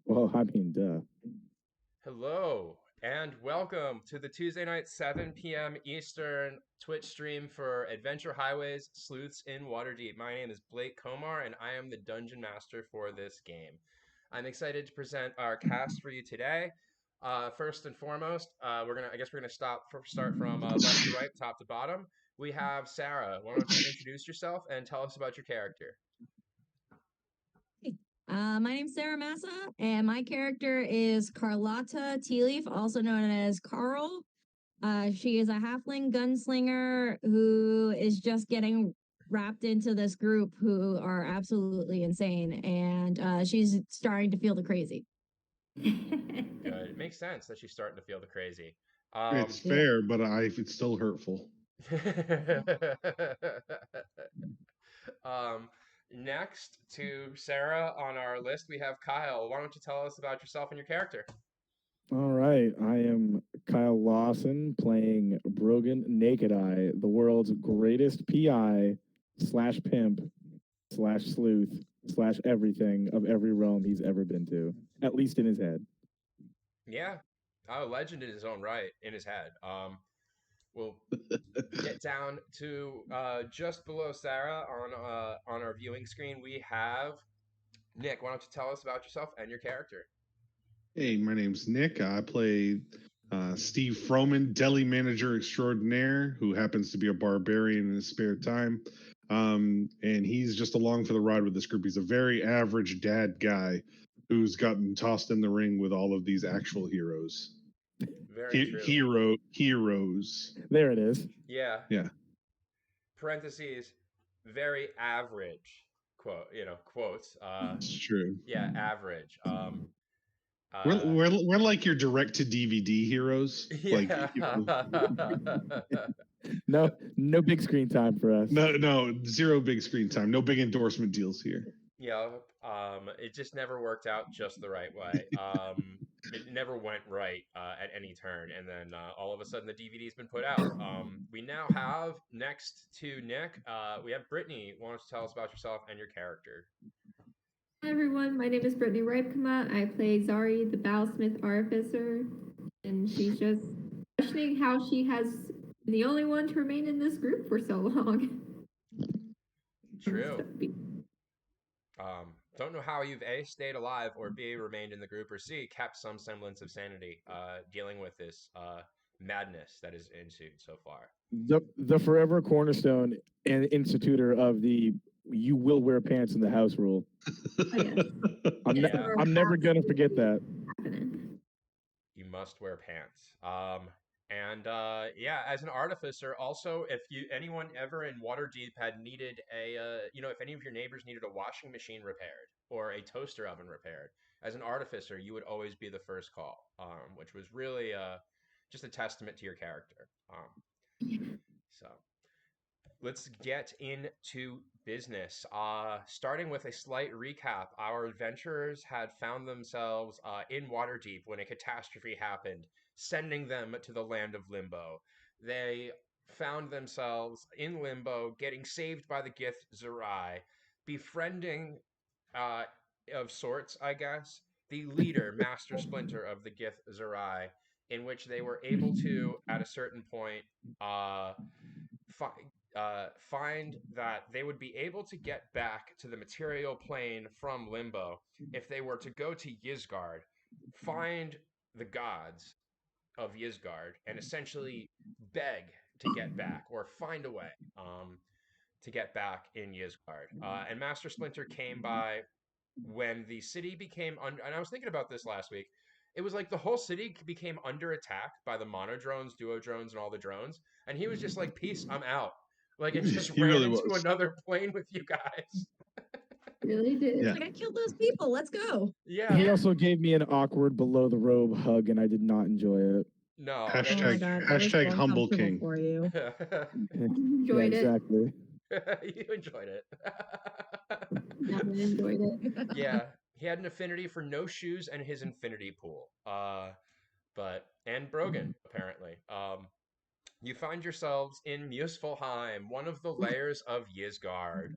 Well, I mean, duh. Hello and welcome to the Tuesday night 7 p.m. Eastern Twitch stream for Adventure Highways Sleuths in Waterdeep. My name is Blake Komar and I am the dungeon master for this game. I'm excited to present our cast for you today. First and foremost, we're gonna start from left to right, top to bottom. We have Sarah. Why don't you introduce yourself and tell us about your character? My name's Sarah Massa, and my character is Carlotta Tealeaf, also known as Carl. She is a halfling gunslinger who is just getting wrapped into this group who are absolutely insane, and she's starting to feel the crazy. Good. It makes sense that she's starting to feel the crazy. It's Yeah. fair, but it's still hurtful. um, Next to Sarah on our list, we have Kyle. Why don't you tell us about yourself and your character? All right, I am Kyle Lawson playing Brogan Naked Eye, the world's greatest PI slash pimp slash sleuth slash everything of every realm he's ever been to, at least in his head. Yeah, a legend in his own right, in his head. We'll get down to just below Sarah on our viewing screen. We have Nick. Why don't you tell us about yourself and your character? Hey, my name's Nick. I play Steve Froman, deli manager extraordinaire, who happens to be a barbarian in his spare time. And he's just along for the ride with this group. He's a very average dad guy who's gotten tossed in the ring with all of these actual heroes. Very true. Heroes. There it is. Yeah. Yeah. Parentheses, very average quotes. It's true. Yeah, average. We're like your direct to DVD heroes. Yeah. No big screen time for us. No, zero big screen time. No big endorsement deals here. Yeah, it just never worked out just the right way. It never went right at any turn, and then all of a sudden the DVD's been put out. We now have next to Nick, we have Brittany. Why don't you tell us about yourself and your character? Hi everyone, my name is Brittany Ripekama. I play Zari, the Bowsmith Artificer, and she's just questioning how she has been the only one to remain in this group for so long. True. Don't know how you've A, stayed alive, or B, remained in the group, or C, kept some semblance of sanity dealing with this madness that is ensued so far. The forever cornerstone and institutor of the "you will wear pants in the house" rule. I'm never gonna forget that. You must wear pants. As an artificer, also, if anyone ever in Waterdeep had needed if any of your neighbors needed a washing machine repaired or a toaster oven repaired, as an artificer, you would always be the first call, which was really just a testament to your character. So let's get into business. Starting with a slight recap, our adventurers had found themselves in Waterdeep when a catastrophe happened, sending them to the land of Limbo. They found themselves in Limbo, getting saved by the Gith Zerai, befriending, of sorts, I guess, the leader, Master Splinter of the Gith Zerai, in which they were able to, at a certain point, find that they would be able to get back to the material plane from Limbo if they were to go to Ysgard, find the gods of Ysgard, and essentially beg to get back or find a way to get back in Ysgard. And Master Splinter came by when the city became and I was thinking about this last week. It was like the whole city became under attack by the monodrones, duodrones, and all the drones, and he was just like, "Peace, I'm out." Like, it just ran really into was. another plane with you guys. Really did. Yeah. Like, I killed those people. Let's go. Yeah. He also gave me an awkward below the robe hug, and I did not enjoy it. No. Hashtag humble king. For you. Enjoyed yeah, exactly. You enjoyed it. Definitely enjoyed it. Yeah, he had an affinity for no shoes and his infinity pool. And Brogan apparently. You find yourselves in Muspelheim, one of the layers of Ysgard.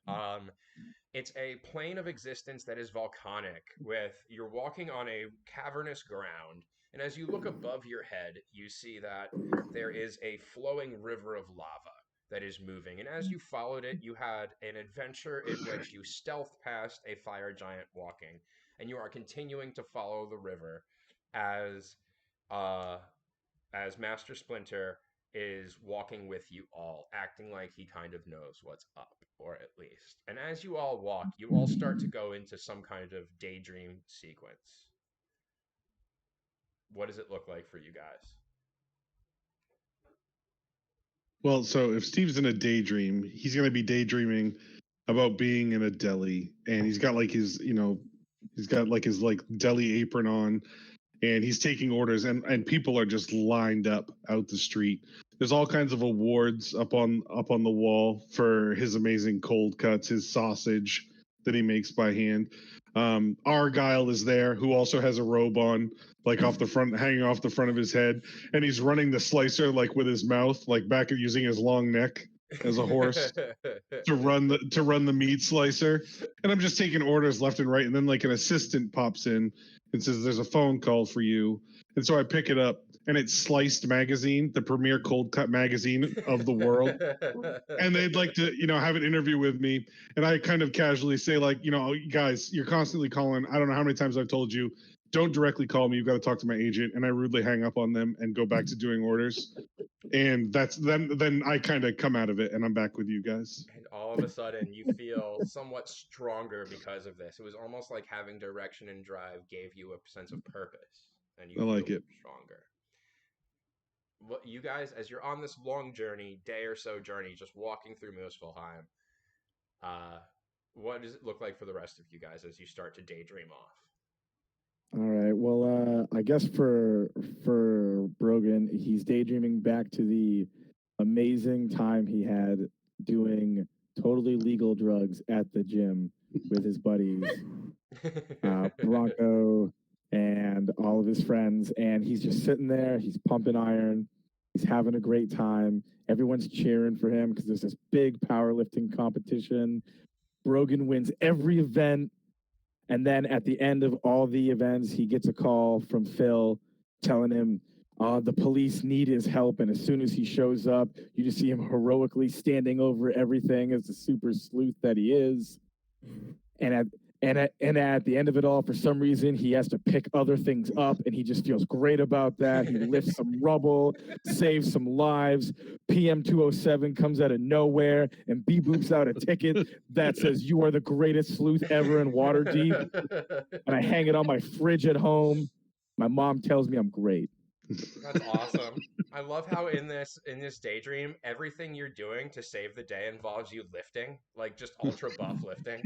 It's a plane of existence that is volcanic, with you're walking on a cavernous ground, and as you look above your head, you see that there is a flowing river of lava that is moving. And as you followed it, you had an adventure in which you stealth past a fire giant walking, and you are continuing to follow the river as uh as Master Splinter is walking with you all, acting like he kind of knows what's up, or at least. And as you all walk, you all start to go into some kind of daydream sequence. What does it look like for you guys? Well, so if Steve's in a daydream, he's going to be daydreaming about being in a deli, and he's got like his, he's got like his like deli apron on, and he's taking orders, and people are just lined up out the street. There's all kinds of awards up on the wall for his amazing cold cuts, his sausage that he makes by hand. Argyle is there, who also has a robe on, like off the front, hanging off the front of his head, and he's running the slicer like with his mouth, like back using his long neck as a horse to run the meat slicer. And I'm just taking orders left and right, and then like an assistant pops in and says, "There's a phone call for you." And so I pick it up, and it's Sliced Magazine, the premier cold cut magazine of the world. And they'd like to, have an interview with me. And I kind of casually say, like, guys, you're constantly calling. I don't know how many times I've told you, don't directly call me. You've got to talk to my agent. And I rudely hang up on them and go back to doing orders. And that's then I kind of come out of it, and I'm back with you guys. And all of a sudden, you feel somewhat stronger because of this. It was almost like having direction and drive gave you a sense of purpose, and you I like feel it. stronger. What you guys, as you're on this long journey, day or so journey, just walking through Muspelheim, uh, what does it look like for the rest of you guys as you start to daydream off? All right. Well, I guess for Brogan, he's daydreaming back to the amazing time he had doing totally legal drugs at the gym with his buddies, Bronco and all of his friends. And he's just sitting there. He's pumping iron. He's having a great time. Everyone's cheering for him because there's this big powerlifting competition. Brogan wins every event. And then at the end of all the events, he gets a call from Phil telling him the police need his help. And as soon as he shows up, you just see him heroically standing over everything as the super sleuth that he is. And at the end of it all, for some reason, he has to pick other things up, and he just feels great about that. He lifts some rubble, saves some lives. PM 207 comes out of nowhere and boops out a ticket that says, "You are the greatest sleuth ever in Waterdeep." And I hang it on my fridge at home. My mom tells me I'm great. That's awesome. I love how in this daydream, everything you're doing to save the day involves you lifting, like just ultra buff lifting.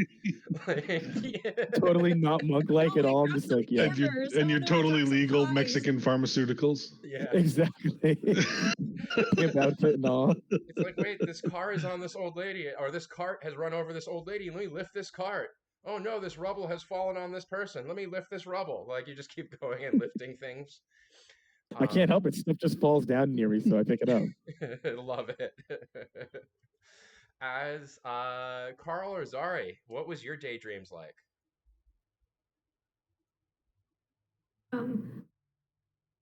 Totally not monk-like at all. I'm just like, yeah. And you're totally legal Mexican pharmaceuticals. Yeah. Exactly. Pimp outfit and all. It's like, wait, this car is on this old lady, or this cart has run over this old lady. Let me lift this cart. Oh no, this rubble has fallen on this person. Let me lift this rubble. Like you just keep going and lifting things. I can't help it. Stuff just falls down near me, so I pick it up. Love it. As Carl or Zari, what was your daydreams like?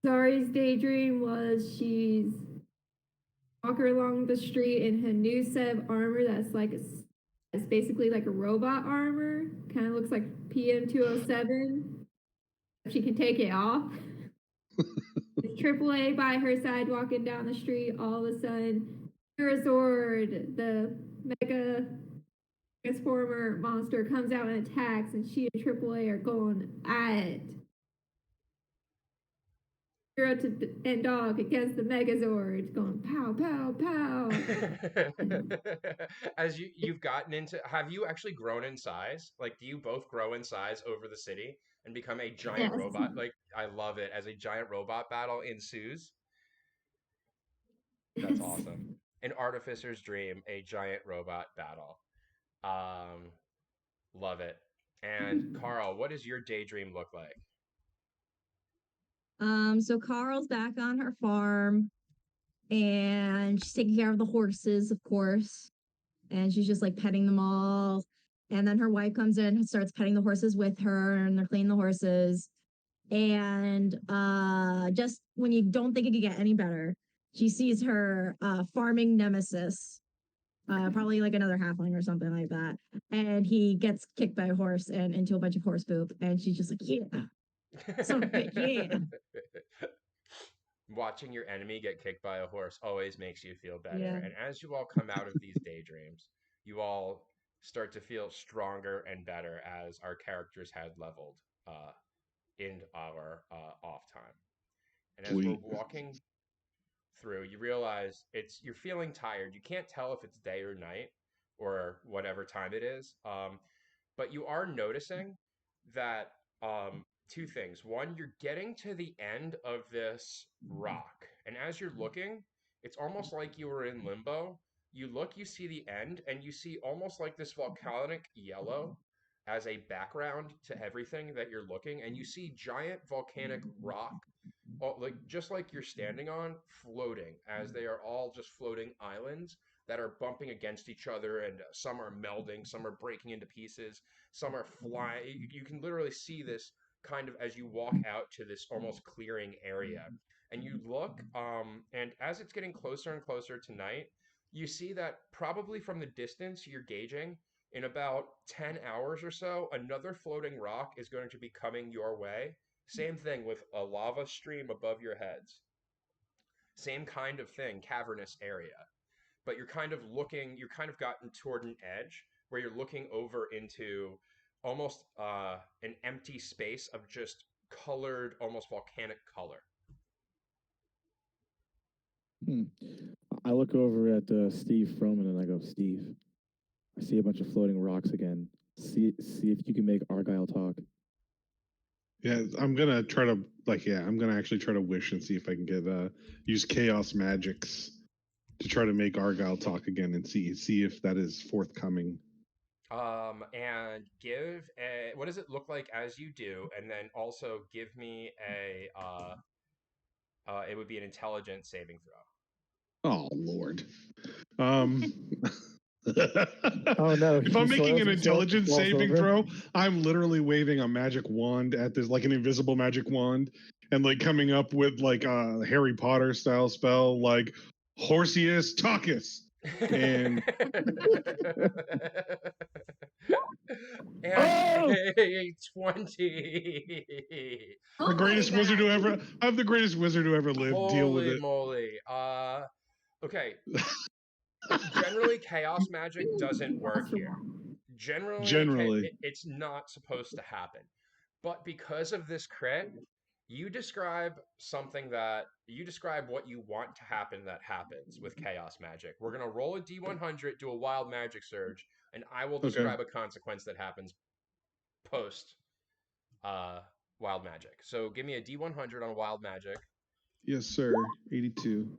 Zari's daydream was she's walking along the street in her new set of armor that's like it's basically like a robot armor. Kind of looks like PM 207. She can take it off. AAA by her side walking down the street. All of a sudden, Zord, the mega transformer monster, comes out and attacks, and she and AAA are going at it. Hero to and dog against the Megazord, going pow pow pow. As you've gotten into, have you actually grown in size? Like, do you both grow in size over the city and become a giant robot? Like, I love it as a giant robot battle ensues. That's awesome. An artificer's dream, a giant robot battle. Love it. And Carl, what does your daydream look like? So Carl's back on her farm. and she's taking care of the horses, of course. And she's just like petting them all. And then her wife comes in and starts petting the horses with her, and they're cleaning the horses. And just when you don't think it could get any better, she sees her farming nemesis, probably like another halfling or something like that. And he gets kicked by a horse and into a bunch of horse poop. And she's just like, yeah, son of a bitch, yeah. Watching your enemy get kicked by a horse always makes you feel better. Yeah. And as you all come out of these daydreams, you all start to feel stronger and better as our characters had leveled in our off time. And as Sweet. we're walking through, you realize you're feeling tired. You can't tell if it's day or night or whatever time it is. But you are noticing that two things. One, you're getting to the end of this rock, and as you're looking, it's almost like you were in limbo. You look, you see the end, and you see almost like this volcanic yellow as a background to everything that you're looking, and you see giant volcanic rock, like just like you're standing on, floating, as they are all just floating islands that are bumping against each other, and some are melding, some are breaking into pieces, some are flying. You can literally see this kind of as you walk out to this almost clearing area, and you look, and as it's getting closer and closer to night, you see that probably from the distance you're gauging, in about 10 hours or so, another floating rock is going to be coming your way. Same thing with a lava stream above your heads. Same kind of thing, cavernous area. But you're kind of gotten toward an edge where you're looking over into almost an empty space of just colored, almost volcanic color. I look over at Steve Froman and I go, Steve, I see a bunch of floating rocks again. See if you can make Argyle talk. Yeah, I'm gonna try to I'm gonna actually try to wish and see if I can get use chaos magics to try to make Argyle talk again and see if that is forthcoming. And give a, what does it look like as you do, and then also give me a it would be an intelligence saving throw. Oh Lord. Oh no! If I'm making an intelligence saving over. throw, I'm literally waving a magic wand at this, like an invisible magic wand, and like coming up with like a Harry Potter style spell, like Horseus Taucus. And a 20. The greatest wizard who ever, I'm the greatest wizard who ever lived. Holy Deal with it. moly. Okay. Generally, chaos magic doesn't work here. Generally. It's not supposed to happen. But because of this crit, you describe what you want to happen that happens with chaos magic. We're going to roll a D100, do a wild magic surge, and I will describe a consequence that happens post wild magic. So give me a D100 on wild magic. Yes, sir. 82.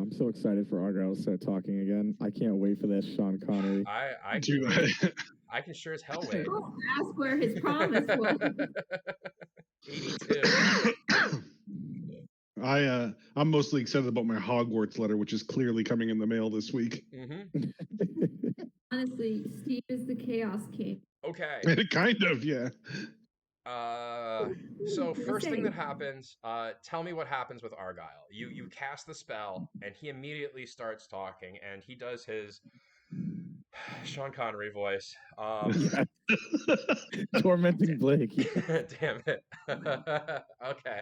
I'm so excited for Argyle to start talking again. I can't wait for this, Sean Connery. I can sure as hell wait. Don't ask where his promise was. 82. I'm mostly excited about my Hogwarts letter, which is clearly coming in the mail this week. Mm-hmm. Honestly, Steve is the Chaos King. Okay. Kind of, yeah. So first thing that happens, tell me what happens with Argyle. You cast the spell, and he immediately starts talking, and he does his Sean Connery voice. Tormenting Blake. Damn it. Okay.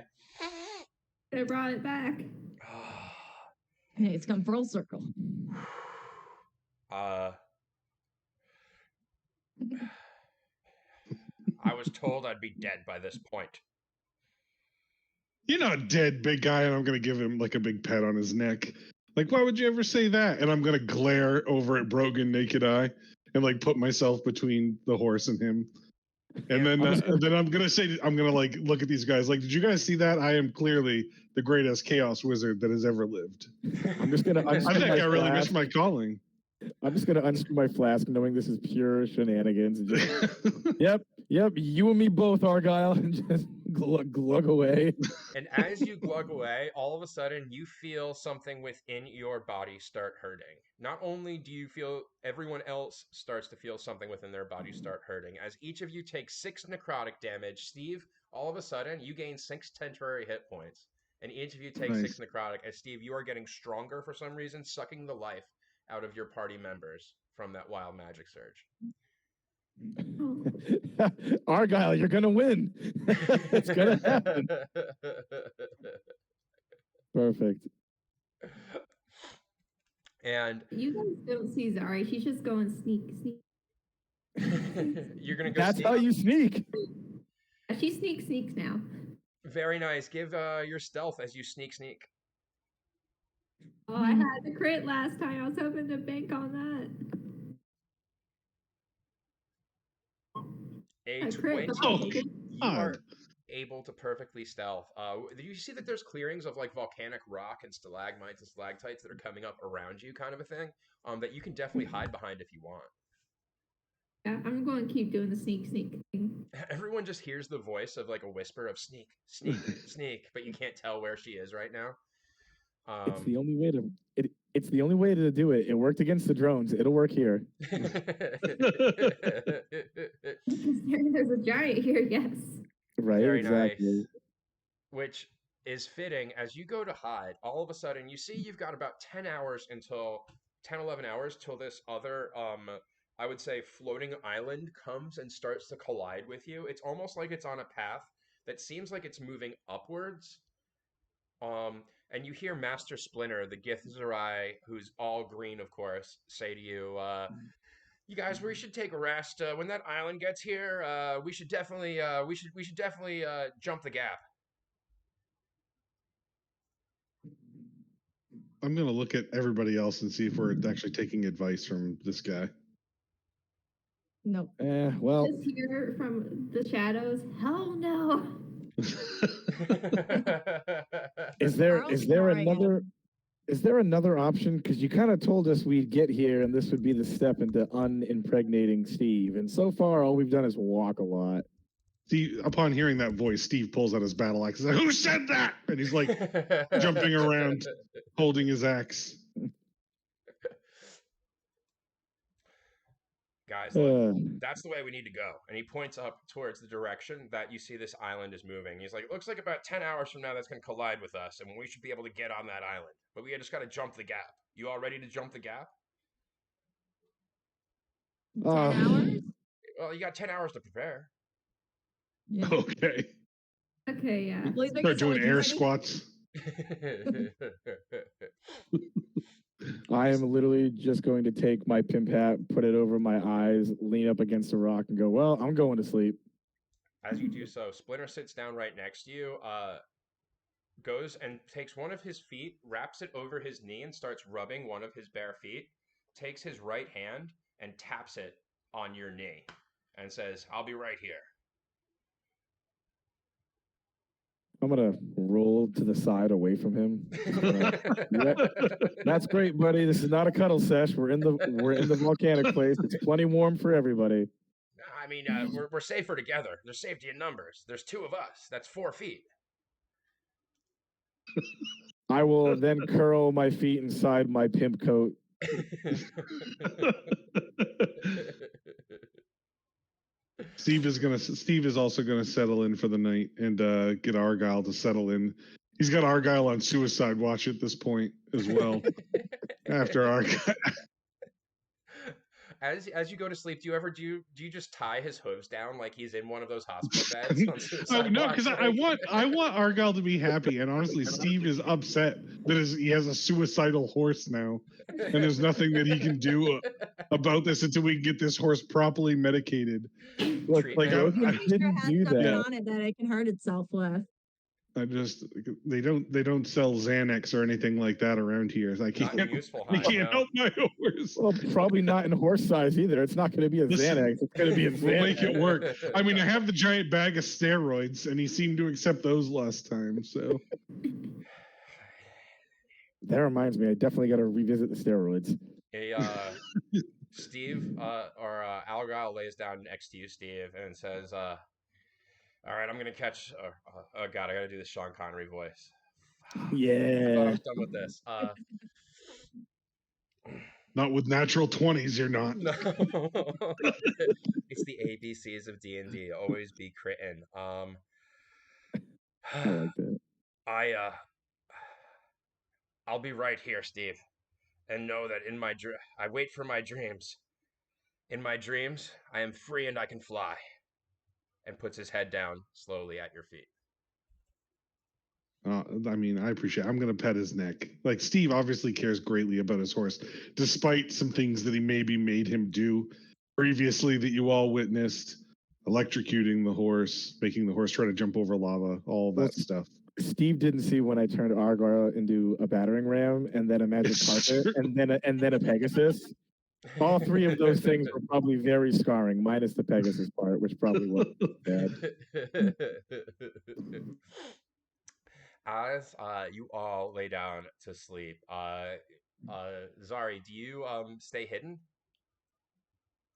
I brought it back. Hey, it's come full circle. I was told I'd be dead by this point. You're not dead, big guy, and I'm going to give him like a big pat on his neck. Like, why would you ever say that? And I'm going to glare over at Brogan naked eye and like put myself between the horse and him. And then I'm going to say, I'm going to like look at these guys like, did you guys see that? I am clearly the greatest chaos wizard that has ever lived. I'm just going to I think I really missed my calling. I'm just going to unscrew my flask knowing this is pure shenanigans. And just, yep, Yep, you and me both, Argyle, and just glug away. And as you glug away, all of a sudden you feel something within your body start hurting. Not only do you feel, everyone else starts to feel something within their body start hurting. As each of you take 6 necrotic damage, Steve, all of a sudden you gain 6 temporary hit points. And each of you take 6 Nice. necrotic. As Steve, you are getting stronger for some reason, sucking the life out of your party members from that wild magic surge. Argyle, you're gonna win. It's gonna happen. Perfect. And You guys don't see Zari. She's just going sneak. you're gonna go. That's sneak? how you sneak. She sneaks now. Very nice. Give your stealth as you sneak. Oh, I had the crit last time. I was hoping to bank on that. A I 20. crit. You are able to perfectly stealth. Do you see that there's clearings of like volcanic rock and stalagmites and stalactites that are coming up around you, kind of a thing? That you can definitely hide behind if you want. Yeah, I'm going to keep doing the sneak thing. Everyone just hears the voice of like a whisper of sneak, but you can't tell where she is right now. It's the only way to. It's the only way to do it. It worked against the drones. It'll work here. There's a giant here, yes. Right. Very exactly. nice. Which is fitting as you go to hide. All of a sudden, you see you've got about 10 hours until 10, 11 hours till this other, I would say, floating island comes and starts to collide with you. It's almost like it's on a path that seems like it's moving upwards. And you hear Master Splinter, the Githzerai, who's all green, of course, say to you, "You guys, we should take a rest. When that island gets here, we should definitely, jump the gap." I'm gonna look at everybody else and see if we're actually taking advice from this guy. Nope. Well. Just hear from the shadows. Hell no. Is there Carl's another ignoring is there another option? Because you kind of told us we'd get here and this would be the step into unimpregnating Steve. And so far, all we've done is walk a lot. See, upon hearing that voice, Steve pulls out his battle axe. He's like, "Who said that?" And he's like jumping around, holding his axe. Guys, look, that's the way we need to go. And he points up towards the direction that you see this island is moving. He's like, "It looks like about 10 hours from now that's going to collide with us, and we should be able to get on that island. But we just got to jump the gap. You all ready to jump the gap?" 10 hours? Well, you got 10 hours to prepare. Yeah. Okay. Okay, yeah. Please make Start it sound doing like you air ready. squats. I am literally just going to take my pimp hat, put it over my eyes, lean up against a rock, and go, "Well, I'm going to sleep." As you do so, Splinter sits down right next to you, goes and takes one of his feet, wraps it over his knee, and starts rubbing one of his bare feet, takes his right hand and taps it on your knee, and says, "I'll be right here." I'm gonna roll to the side away from him. That's great, buddy. This is not a cuddle sesh. We're in the volcanic place. It's plenty warm for everybody. I mean, we're safer together. There's safety in numbers. There's 2 of us. That's 4 feet. I will then curl my feet inside my pimp coat. Steve is also gonna settle in for the night and get Argyle to settle in. He's got Argyle on suicide watch at this point as well. After Argyle. As you go to sleep, do you just tie his hooves down like he's in one of those hospital beds? No, because I want Argyle to be happy, and honestly, Steve is upset that he has a suicidal horse now, and there's nothing that he can do about this until we can get this horse properly medicated. Look, like I Make sure it didn't has do something that. on it that it can hurt itself with. They don't sell Xanax or anything like that around here. I can't help my horse. Well, probably not in horse size either. It's not going to be a Xanax. It's going to be a Xanax. We'll make it work. I mean, I have the giant bag of steroids, and he seemed to accept those last time. So that reminds me, I definitely got to revisit the steroids. Steve, Algal lays down next to you, Steve, and says, "All right, I'm gonna catch. Oh God, I gotta do the Sean Connery voice. I thought I Yeah. was done with this. Not with natural 20s, you're not. No, it's the ABCs of D&D. Always be critting. I like that. I'll be right here, Steve, and know that I wait for my dreams. In my dreams, I am free and I can fly." And puts his head down slowly at your feet. I mean, I appreciate it. I'm going to pet his neck. Like, Steve obviously cares greatly about his horse, despite some things that he maybe made him do previously that you all witnessed, electrocuting the horse, making the horse try to jump over lava, all that stuff. Steve didn't see when I turned Argar into a battering ram and then a magic It's carpet true. and then a Pegasus. All three of those things were probably very scarring, minus the Pegasus part, which probably wasn't bad. As you all lay down to sleep, Zari, do you stay hidden?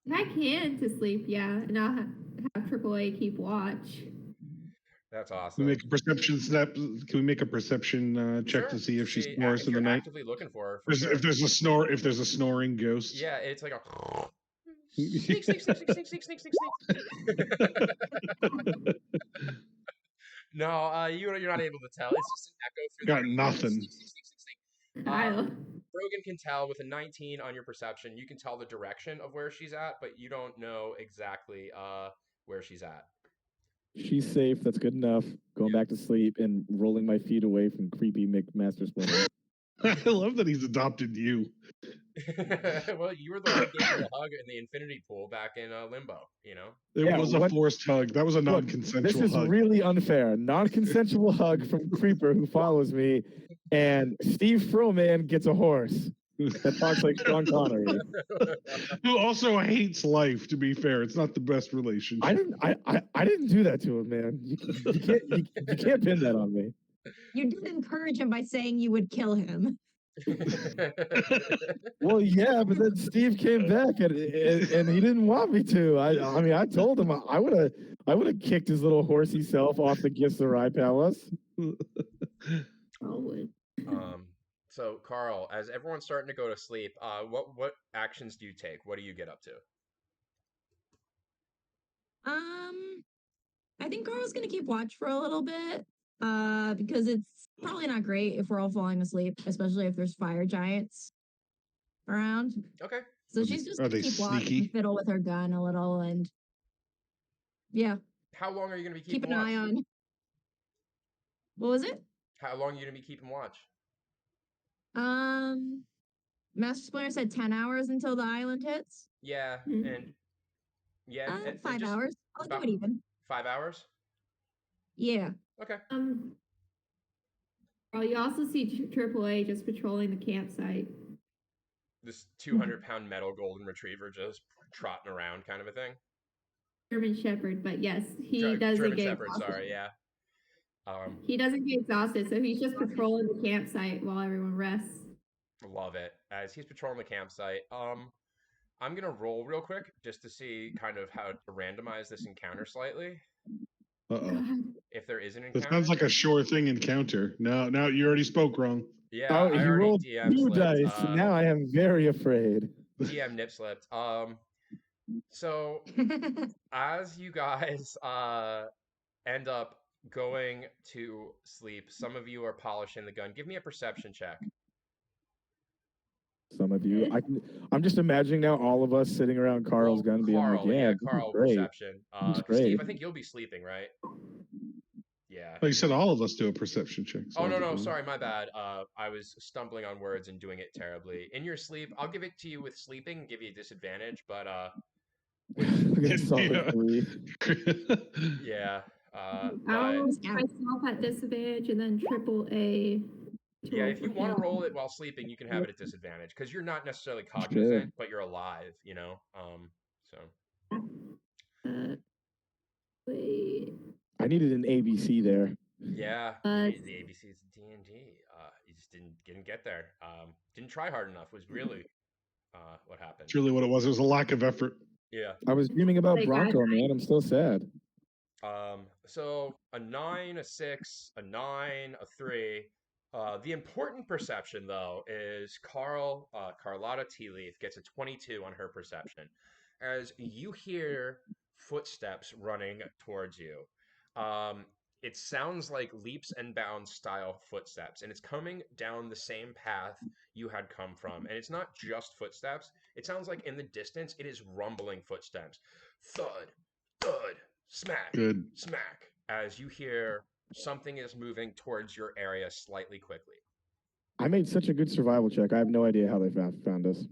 If I can to sleep, yeah, and I'll have AAA keep watch. That's Can awesome. we make a perception snap? Can we make a perception check to see if she snores in the you're night? actively looking for her. For sure. If there's a snoring ghost. Yeah, it's like a sneak, sneak, sneak, sneak, sneak, sneak, sneak, sneak. No, you're not able to tell. It's just an echo through Got the nothing. Sneak, sneak, sneak, sneak, sneak. Kyle. Brogan can tell with a 19 on your perception. You can tell the direction of where she's at, but you don't know exactly where she's at. She's safe. That's good enough. Going back to sleep and rolling my feet away from creepy Master Splinter. I love that he's adopted you. Well, you were the one who gave me a hug in the infinity pool back in Limbo, you know? It was a forced hug. That was a non-consensual This is hug. really unfair. Non-consensual hug from Creeper who follows me, and Steve Froman gets a horse that talks like Sean Connery. Who also hates life, to be fair. It's not the best relationship. I didn't do that to him, man. You can't pin that on me. You did encourage him by saying you would kill him. Well, yeah, but then Steve came back and he didn't want me to. I mean, I told him I would have kicked his little horsey self off the Gifts of Rye Palace. So Carl, as everyone's starting to go to sleep, what actions do you take? What do you get up to? I think Carl's gonna keep watch for a little bit. Because it's probably not great if we're all falling asleep, especially if there's fire giants around. Okay. So she's just gonna keep watch and fiddle with her gun a little, and yeah. How long are you gonna be keeping keep an watch? eye on? What was it? How long are you gonna be keeping watch? Master Splinter said 10 hours until the island hits. Yeah, and 5 hours. I'll do it even. 5 hours? Yeah. Okay. Well, you also see AAA just patrolling the campsite. This 200-pound metal golden retriever just trotting around, kind of a thing. German Shepherd, but yes, he doesn't German get Shepherd. exhausted. Sorry, yeah. He doesn't get exhausted, so he's just patrolling the campsite while everyone rests. Love it. As he's patrolling the campsite, I'm gonna roll real quick just to see kind of how to randomize this encounter slightly. Uh-oh. If there is an encounter. It sounds like a sure thing encounter. No, you already spoke wrong. Yeah, he rolled DM 2 slipped. dice. Now I am very afraid. DM nip slipped. So as you guys end up going to sleep, some of you are polishing the gun. Give me a perception check. Some of you, I'm just imagining now all of us sitting around Carl's gun, being like, "Yeah, Carl, great. perception. Great. Steve, I think you'll be sleeping, right? Yeah. Well, you said all of us do a perception check. So no, sorry, my bad. I was stumbling on words and doing it terribly. In your sleep, I'll give it to you with sleeping, give you a disadvantage, but yeah. I'll roll myself at disadvantage and then AAA. Yeah, if you want to roll it while sleeping, you can have it at disadvantage because you're not necessarily cognizant, but you're alive, you know. Wait. I needed an ABC there. Yeah, the ABCs of D&D. You just didn't get there. Didn't try hard enough. Was really what happened. It's really what it was. It was a lack of effort. Yeah. I was dreaming about Like, Bronco, man. I'm still sad. So a 9, a 6, a 9, a 3. The important perception, though, is Carlotta Tealeaf gets a 22 on her perception. As you hear footsteps running towards you. It sounds like leaps and bounds style footsteps, and it's coming down the same path you had come from. And it's not just footsteps. It sounds like in the distance, it is rumbling footsteps. Thud, thud, smack, Good. smack, as you hear something is moving towards your area slightly quickly. I made such a good survival check. I have no idea how they found us.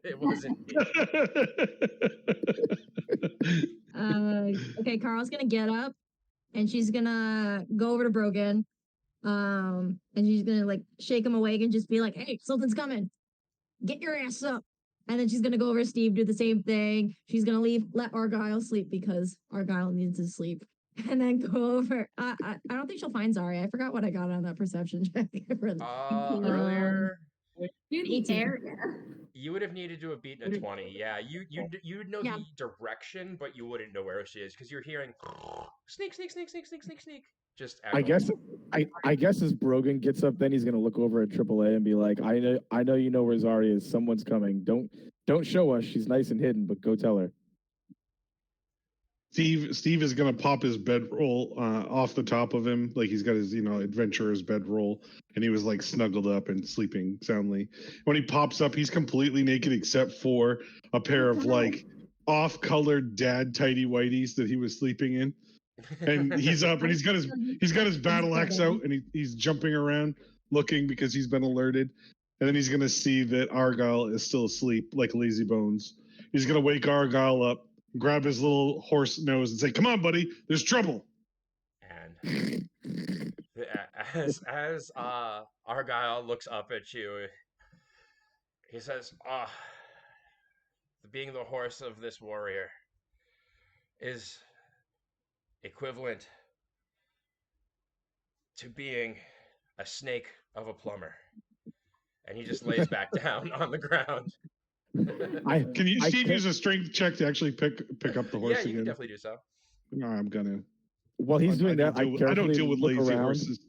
It wasn't me. Okay, Carl's gonna get up and she's gonna go over to Brogan. And she's gonna like shake him awake and just be like, "Hey, something's coming. Get your ass up." And then she's gonna go over to Steve, do the same thing. She's gonna let Argyle sleep because Argyle needs to sleep. And then go over. I don't think she'll find Zari. I forgot what I got on that perception check. Earlier, Do the 18. area. you would have needed to have beaten a 20. Yeah, you'd know Yeah. the direction, but you wouldn't know where she is because you're hearing sneak, sneak, sneak, sneak, sneak, sneak, sneak. Just I guess I guess as Brogan gets up, then he's gonna look over at AAA and be like, I know you know where Zari is. Someone's coming. Don't show us. She's nice and hidden, but go tell her. Steve is gonna pop his bedroll off the top of him, like he's got his adventurer's bedroll, and he was like snuggled up and sleeping soundly. When he pops up, he's completely naked except for a pair of like off-colored dad tighty whities that he was sleeping in. And he's up and he's got his battle axe out and he's jumping around looking because he's been alerted. And then he's gonna see that Argyle is still asleep like lazy bones. He's gonna wake Argyle up, grab his little horse nose and say, "Come on, buddy, there's trouble." And as Argyle looks up at you, he says, being the horse of this warrior is equivalent to being a snake of a plumber." And he just lays back down on the ground. Can you, Steve, use a strength check to actually pick up the horse Yeah, you again? can definitely do so. No, I'm gonna. While he's doing that, I don't deal with lazy around. horses.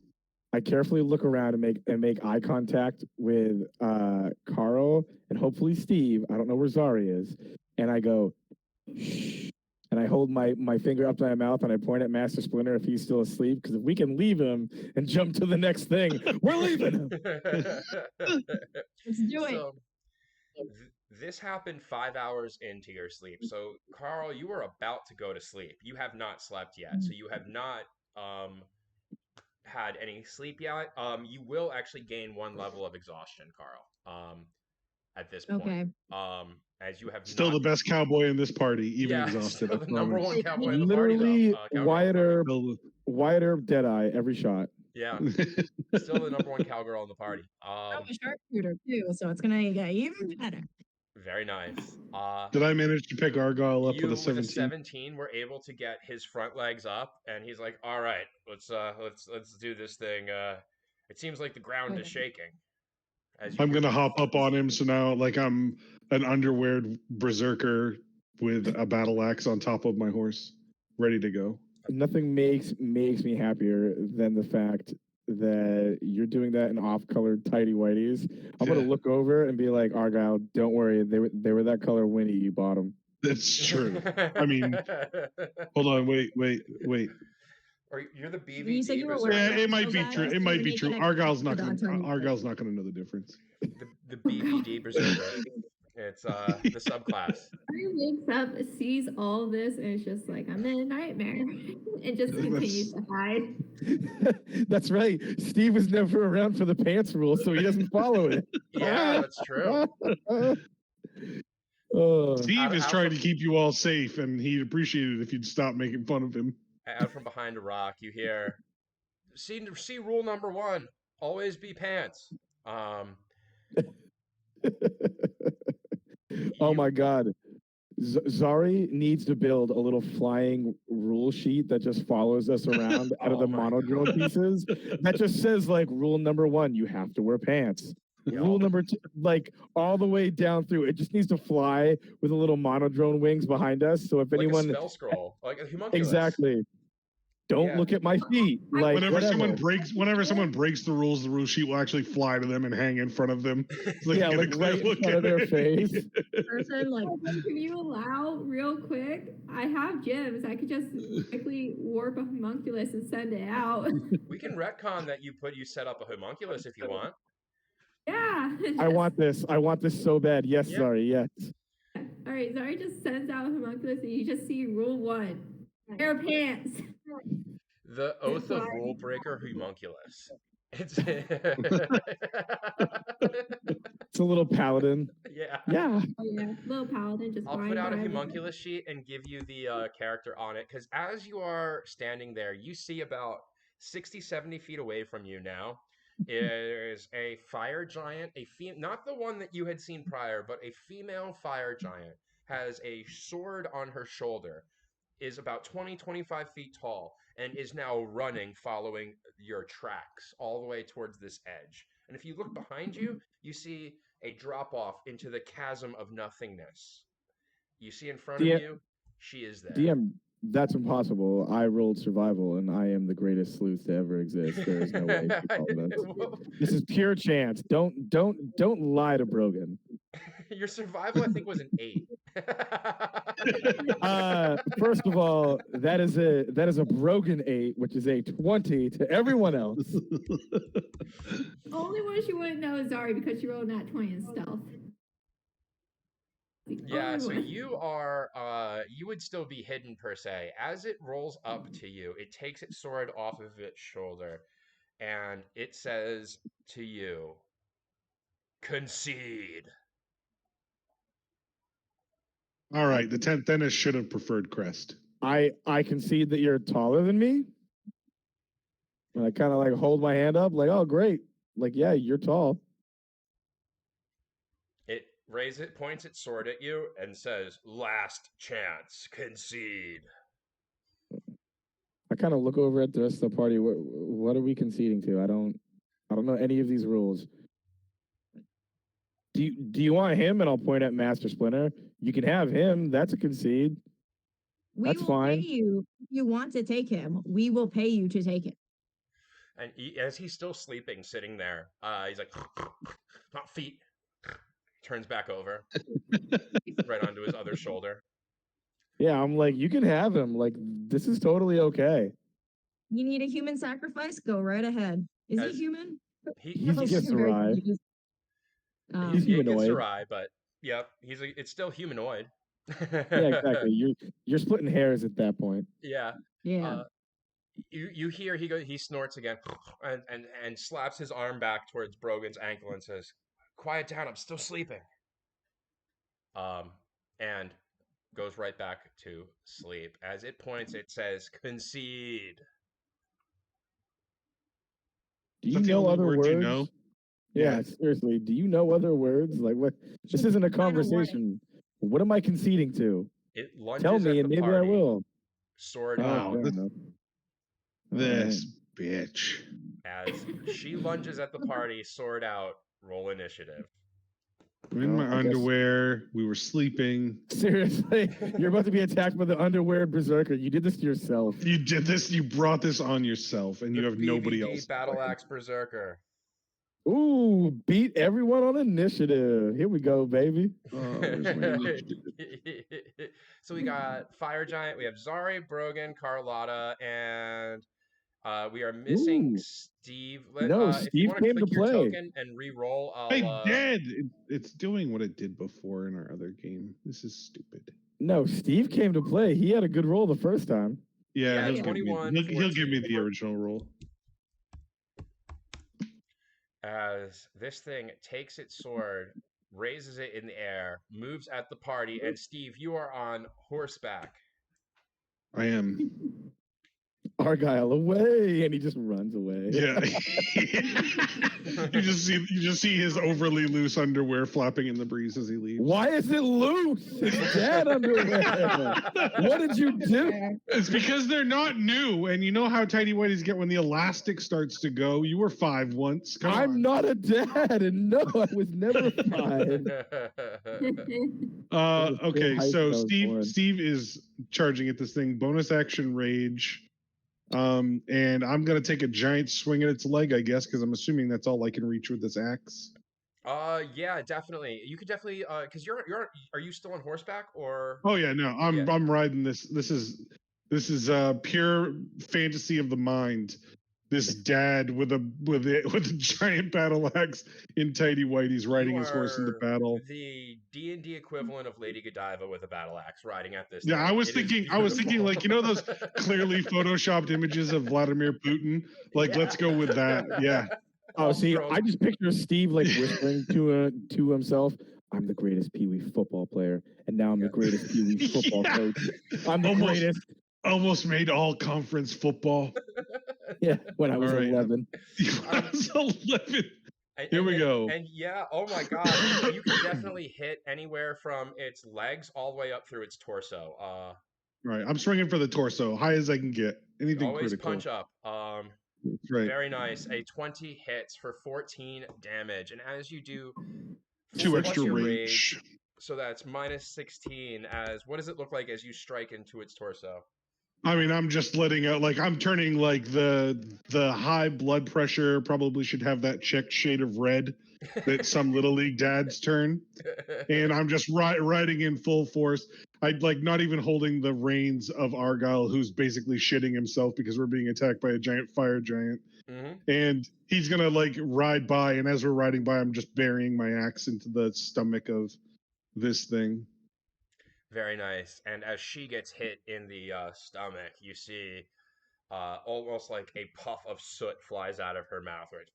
I carefully look around and make eye contact with Carl and hopefully Steve. I don't know where Zari is. And I go, shh. And I hold my finger up to my mouth and I point at Master Splinter if he's still asleep. Because if we can leave him and jump to the next thing, we're leaving him. Let's do it. So, this happened 5 hours into your sleep. So, Carl, you were about to go to sleep. You have not slept yet. So you have not had any sleep yet. You will actually gain 1 level of exhaustion, Carl. At this point. Okay. As you have Still the best cowboy in this party, even exhausted. Still I the number promise. 1 cowboy in the party, Literally, though. Wyatt Earp, Deadeye, every shot. Yeah. Still the number 1 cowgirl in the party. I'm a sharpshooter too, so it's gonna get even better. Very nice. Did I manage to pick Argyle up with a 17? With a 17, were able to get his front legs up, and he's like, "All right, let's do this thing." It seems like the ground is shaking. I'm gonna hop up on him, so now like I'm an underwear berserker with a battle axe on top of my horse, ready to go. Nothing makes me happier than the fact that you're doing that in off-colored tidy whities. I'm gonna look over and be like, Argyle, don't worry, they were that color when you bought them. That's true. I mean, hold on, wait. Or you're the BVD. You said you were Yeah, it might be true. It might be true. Argyle's not gonna know the difference. The BVD berserker. It's the subclass. He wakes up, sees all this, and it's just like, I'm in a nightmare. And just continues to hide. That's right. Steve was never around for the pants rule, so he doesn't follow it. Yeah, that's true. Steve is trying to keep you all safe, and he'd appreciate it if you'd stop making fun of him. Out from behind a rock, you hear, see rule number 1, always be pants. Oh my God. Zari needs to build a little flying rule sheet that just follows us around out of the monodrone pieces. That just says like rule number 1, you have to wear pants. Rule number 2, like all the way down through. It just needs to fly with a little monodrone wings behind us. So if Like anyone a spell scroll, like a homunculus. exactly, don't Yeah. look at my feet. Like Whenever whatever. someone breaks the rules, the rule sheet will actually fly to them and hang in front of them. So Yeah, like right in front of their face. Person like Can you allow real quick? I have gems. I could just quickly warp a homunculus and send it out. We can retcon that you set up a homunculus if you want. Yeah. I want this. I want this so bad. Yes, Yeah. sorry. Yes. All right, Zari just sends out a homunculus, and you just see rule 1: wear pants. The Oath of Rule Breaker homunculus. It's It's a little paladin. yeah. Yeah. Oh yeah, little paladin just. I'll flying put out a by. homunculus sheet and give you the character on it, because as you are standing there, you see about 60, 70 feet away from you now is a fire giant, not the one that you had seen prior, but a female fire giant, has a sword on her shoulder, is about 20, 25 feet tall, and is now running, following your tracks all the way towards this edge. And if you look behind you, you see a drop off into the chasm of nothingness. You see in front of you, she is there. DM, that's impossible. I rolled survival, and I am the greatest sleuth to ever exist. There is no way she followed us. This is pure chance. Don't lie to Brogan. Your survival, I think, was an 8. First of all, that is a Brogan 8, which is a 20 to everyone else. Only one she wouldn't know is Zari because she rolled nat 20 in stealth. Yeah, so you would still be hidden per se. As it rolls up to you, it takes its sword off of its shoulder, and it says to you, "Concede." All right, the 10th dentist should have preferred Crest. I concede that you're taller than me. And I kind of like hold my hand up, like, oh great, like yeah, you're tall. It points its sword at you and says, "Last chance, concede." I kind of look over at the rest of the party. What are we conceding to? I don't know any of these rules. Do you want him? And I'll point at Master Splinter. You can have him. That's a concede. we That's will fine. pay you if you want to take him. We will pay you to take him. And as he's still sleeping, sitting there, he's like, "Not feet." Turns back over, right onto his other shoulder. Yeah, I'm like, you can have him. Like, this is totally okay. You need a human sacrifice? Go right ahead. Is he human? He's Oh, just very awry. good. He's He gets humanoid. awry, but yep, it's still humanoid. Yeah, exactly. You're splitting hairs at that point. Yeah. Yeah. You hear he snorts again and slaps his arm back towards Brogan's ankle and says, "Quiet down, I'm still sleeping." And goes right back to sleep. As it points, it says, "Concede." Do Is you that the know only other word words? you know? Yeah, Yeah. seriously. Do you know other words? Like what? This isn't a conversation. What am I conceding to? It lunges Tell at me, the and maybe party, I will. sword Oh, out. fair enough. This bitch. As she lunges at the party, sword out. Roll initiative. I'm in my I guess- underwear. We were sleeping. Seriously, you're about to be attacked by the underwear berserker. You did this to yourself. You did this. You brought this on yourself, and you The have nobody BVD else. Battle Axe Berserker. Ooh, beat everyone on initiative. Here we go, baby. Where's my initiative? So we got Fire Giant, we have Zari, Brogan, Carlotta, and we are missing Ooh. Steve. No, if you Steve want to came click to your play. token and re-roll, I did. It's doing what it did before in our other game. This is stupid. No, Steve came to play. He had a good roll the first time. Yeah, he'll, 21, he'll give me 14. the original roll. As this thing takes its sword, raises it in the air, moves at the party, and Steve, you are on horseback. I am. Argyle, away! And he just runs away. Yeah. you just see his overly loose underwear flapping in the breeze as he leaves. Why is it loose? It's dad underwear. What did you do? It's because they're not new, and you know how tidy whities get when the elastic starts to go. You were 5 once. Come I'm on. not a dad, and no, I was never 5. Okay, so born. Steve is charging at this thing. Bonus action rage. And I'm gonna take a giant swing at its leg, I guess, because I'm assuming that's all I can reach with this axe. Yeah, definitely. You could definitely, because are you still on horseback or? Oh yeah, no, I'm Yeah. I'm riding this. This is pure fantasy of the mind. This dad with a giant battle axe in tidy whities riding his horse into are battle. The D&D equivalent of Lady Godiva with a battle axe riding at this. Yeah, thing. I was It is thinking like, you know, those clearly photoshopped images of Vladimir Putin. Like, let's go with that. Yeah. Oh, see, Throws- I just picture Steve like whispering to himself, "I'm the greatest Pee Wee football player, and now I'm the greatest Pee Wee football Yeah. coach. I'm the greatest." Almost made all conference football. Yeah, when I was All right. 11. I was 11. Here we go. And yeah, oh my god, you can definitely hit anywhere from its legs all the way up through its torso. Right, I'm swinging for the torso, high as I can get. Anything Always critical. punch up. Right. Very nice. A 20 hits for 14 damage, and as you do, 2 plus extra your rage. So that's minus 16. As what does it look like as you strike into its torso? I mean, I'm just letting out, like, I'm turning like the high blood pressure probably should have that checked shade of red that some little league dads turn, and I'm just riding in full force. I'd like not even holding the reins of Argyle, who's basically shitting himself because we're being attacked by a giant fire giant. Mm-hmm. And he's gonna like ride by, and as we're riding by, I'm just burying my axe into the stomach of this thing. Very nice. And as she gets hit in the stomach, you see almost like a puff of soot flies out of her mouth. Right?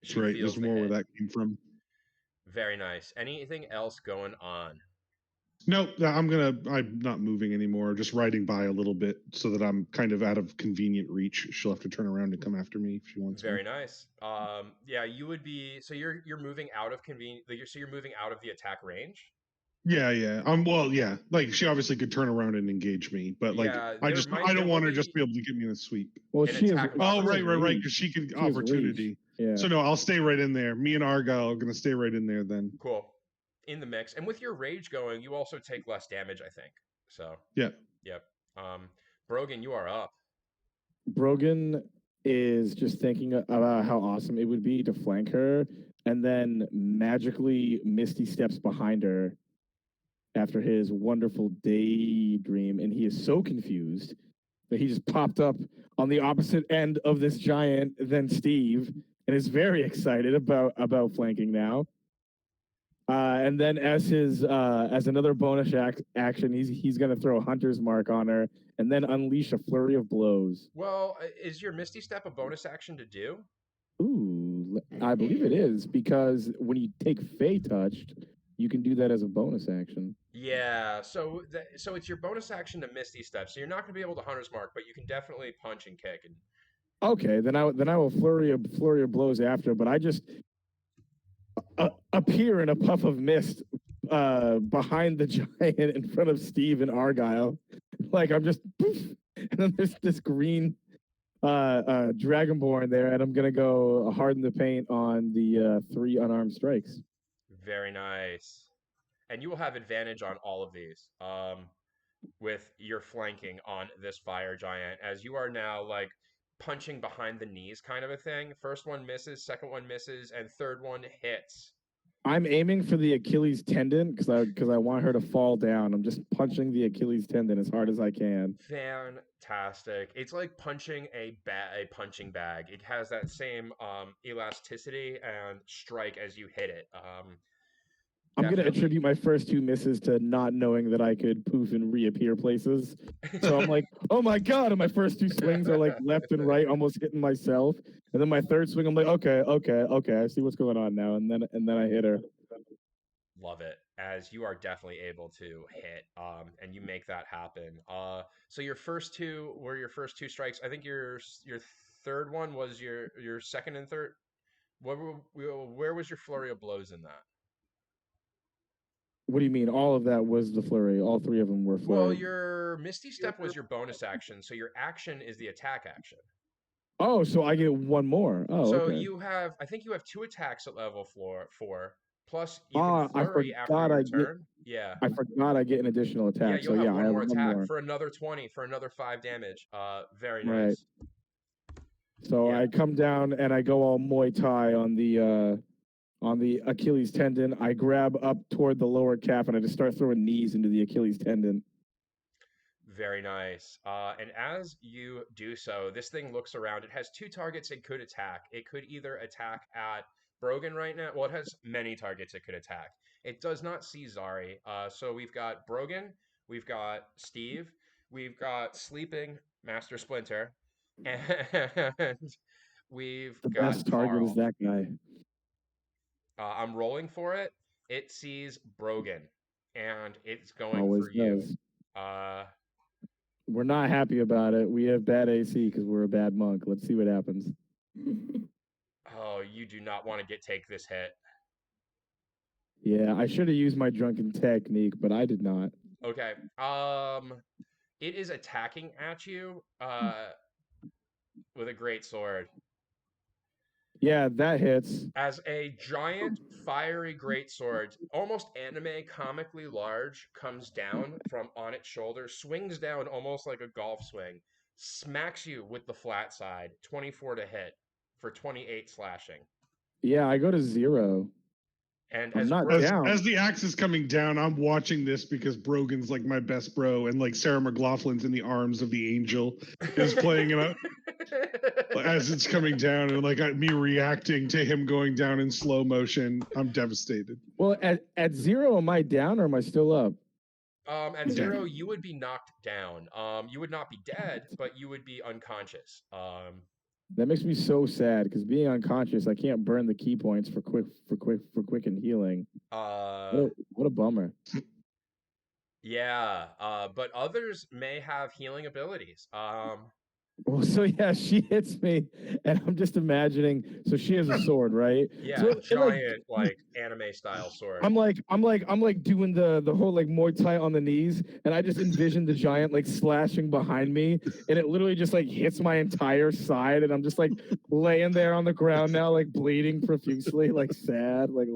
That's right. There's more where that came from. Very nice. Anything else going on? No, I'm not moving anymore. Just riding by a little bit so that I'm kind of out of convenient reach. She'll have to turn around and come after me if she wants. Very nice. Yeah, you would be. So you're moving out of convenient. So you're moving out of the attack range. Yeah. Well, yeah. Like she obviously could turn around and engage me, but like Yeah, I don't want her just be able to get me in a sweep. Well, An she is. attack Oh, right. reach. Because she could She has opportunity. reach. Yeah. So no, I'll stay right in there. Me and Argyle are gonna stay right in there then. Cool. In the mix, and with your rage going, you also take less damage, I think. So yeah. Yep. Brogan, you are up. Brogan is just thinking about how awesome it would be to flank her, and then magically Misty steps behind her after his wonderful daydream, and he is so confused that he just popped up on the opposite end of this giant than Steve, and is very excited about flanking now. And then as another bonus action, he's going to throw Hunter's Mark on her, and then unleash a flurry of blows. Well, is your Misty Step a bonus action to do? Ooh, I believe it is, because when you take Fey Touched, you can do that as a bonus action. Yeah, so it's your bonus action to Misty Step. So you're not going to be able to Hunter's Mark, but you can definitely punch and kick. Okay, then I will flurry of blows after, but I just appear in a puff of mist behind the giant in front of Steve and Argyle. Like I'm just poof, and then there's this green Dragonborn there, and I'm gonna go harden the paint on the 3 unarmed strikes. Very nice. And you will have advantage on all of these with your flanking on this fire giant, as you are now like punching behind the knees kind of a thing. First one misses, second one misses, and third one hits. I'm aiming for the Achilles tendon because I want her to fall down. I'm just punching the Achilles tendon as hard as I can. Fantastic. It's like punching a punching bag. It has that same elasticity and strike as you hit it. I'm going to attribute my first 2 misses to not knowing that I could poof and reappear places. So I'm like, oh my God. And my first 2 swings are like left and right, almost hitting myself. And then my third swing, I'm like, okay. I see what's going on now. And then I hit her. Love it. as you are definitely able to hit, and you make that happen. So your first two were your first two strikes. I think your third one was your second and third. Where was your flurry of blows in that? What do you mean? All of that was the flurry. All three of them were Well, flurry. your Misty Step was your bonus action, so your action is the attack action. Oh, so I get one more. Oh, So okay. you have, I think you have two attacks at level four, plus you can I flurry after forgot your I get. turn. Yeah. I forgot I get an additional Yeah, attack. So you'll have yeah, I one have more one attack more. for another 20 for another 5 damage. Very Right. nice. So Yeah. I come down and I go all Muay Thai on the Achilles tendon. I grab up toward the lower calf and I just start throwing knees into the Achilles tendon. Very nice. And as you do so, this thing looks around. It has two targets it could attack. It could either attack at Brogan right now. Well, it has many targets it could attack. It does not see Zari. So we've got Brogan, we've got Steve, we've got Sleeping Master Splinter, and we've The got best target is Carl. that guy. I'm rolling for it. It sees Brogan, and it's going Always for you. does. Uh, We're not happy about it. We have bad AC because we're a bad monk. Let's see what happens. Oh, you do not want to take this hit. Yeah, I should have used my drunken technique, but I did not. Okay. It is attacking at you with a great sword. Yeah, that hits. As a giant fiery great sword, almost anime comically large, comes down from on its shoulder, swings down almost like a golf swing, smacks you with the flat side, 24 to hit for 28 slashing. Yeah, I go to 0. And I'm as not down. As the axe is coming down, I'm watching this because Brogan's like my best bro, and like Sarah McLaughlin's in the arms of the angel is playing it as it's coming down, and like me reacting to him going down in slow motion. I'm devastated. Well, at 0, am I down or am I still up? At 0, you would be knocked down. You would not be dead, but you would be unconscious. That makes me so sad because being unconscious, I can't burn the key points for quick and healing. What a bummer. Yeah. But others may have healing abilities. Well, so yeah, she hits me, and I'm just imagining. So she has a sword, right? Yeah, So giant like anime style sword. I'm like doing the whole like Muay Thai on the knees, and I just envision the giant like slashing behind me, and it literally just like hits my entire side, and I'm just like laying there on the ground now, like bleeding profusely, like sad, like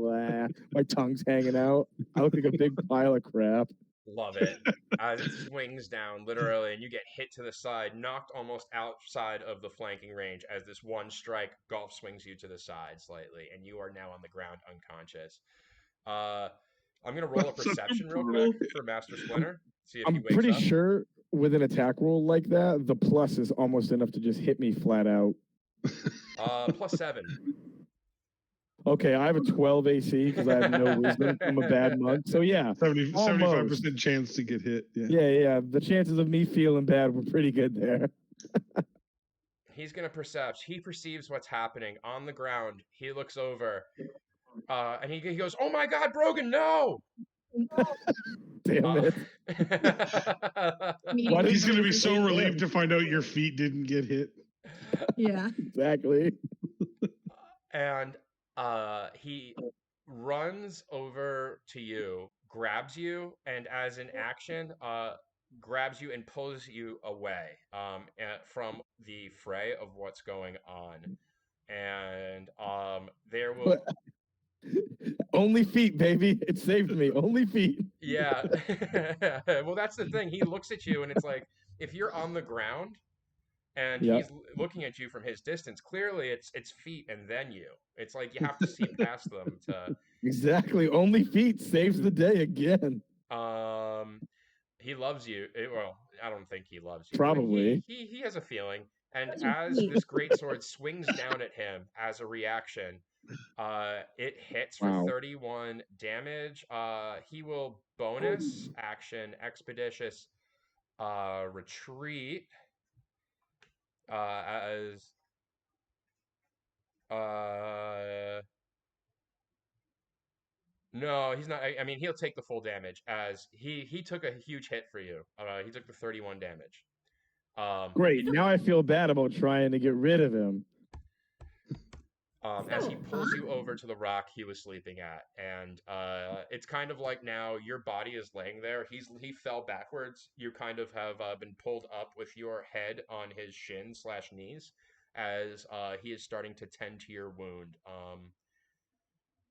my tongue's hanging out. I look like a big pile of crap. Love it. As it swings down, literally, and you get hit to the side, knocked almost outside of the flanking range as this one strike golf swings you to the side slightly, and you are now on the ground unconscious. I'm gonna roll a perception real quick for Master Splinter. See if he I'm wakes pretty up. sure with an attack roll like that, the plus is almost enough to just hit me flat out. +7. Okay, I have a 12 AC because I have no wisdom. I'm a bad monk. So yeah, 75% chance to get hit. Yeah. The chances of me feeling bad were pretty good there. He's gonna percept. He perceives what's happening on the ground. He looks over, and he goes, "Oh my God, Brogan, no!" Damn it! He's gonna be so relieved to find out your feet didn't get hit. Yeah. Exactly. And he runs over to you, grabs you, and as an action, grabs you and pulls you away from the fray of what's going on. And there will only feet, baby. It saved me. Only feet. Yeah. Well, that's the thing. He looks at you, and it's like if you're on the ground and he's looking at you from his distance, clearly it's feet and then you. It's like you have to see past them to. Exactly. Only feet saves the day again. He loves you. Well, I don't think he loves you. Probably. He has a feeling. And as this greatsword swings down at him as a reaction, it hits for 31 damage. He will bonus action expeditious retreat as No, he's not. I mean, he'll take the full damage as he took a huge hit for you. He took the 31 damage. Great. Now I feel bad about trying to get rid of him. As he pulls you over to the rock he was sleeping at, and it's kind of like now your body is laying there. He fell backwards. You kind of have been pulled up with your head on his shin/knees as he is starting to tend to your wound.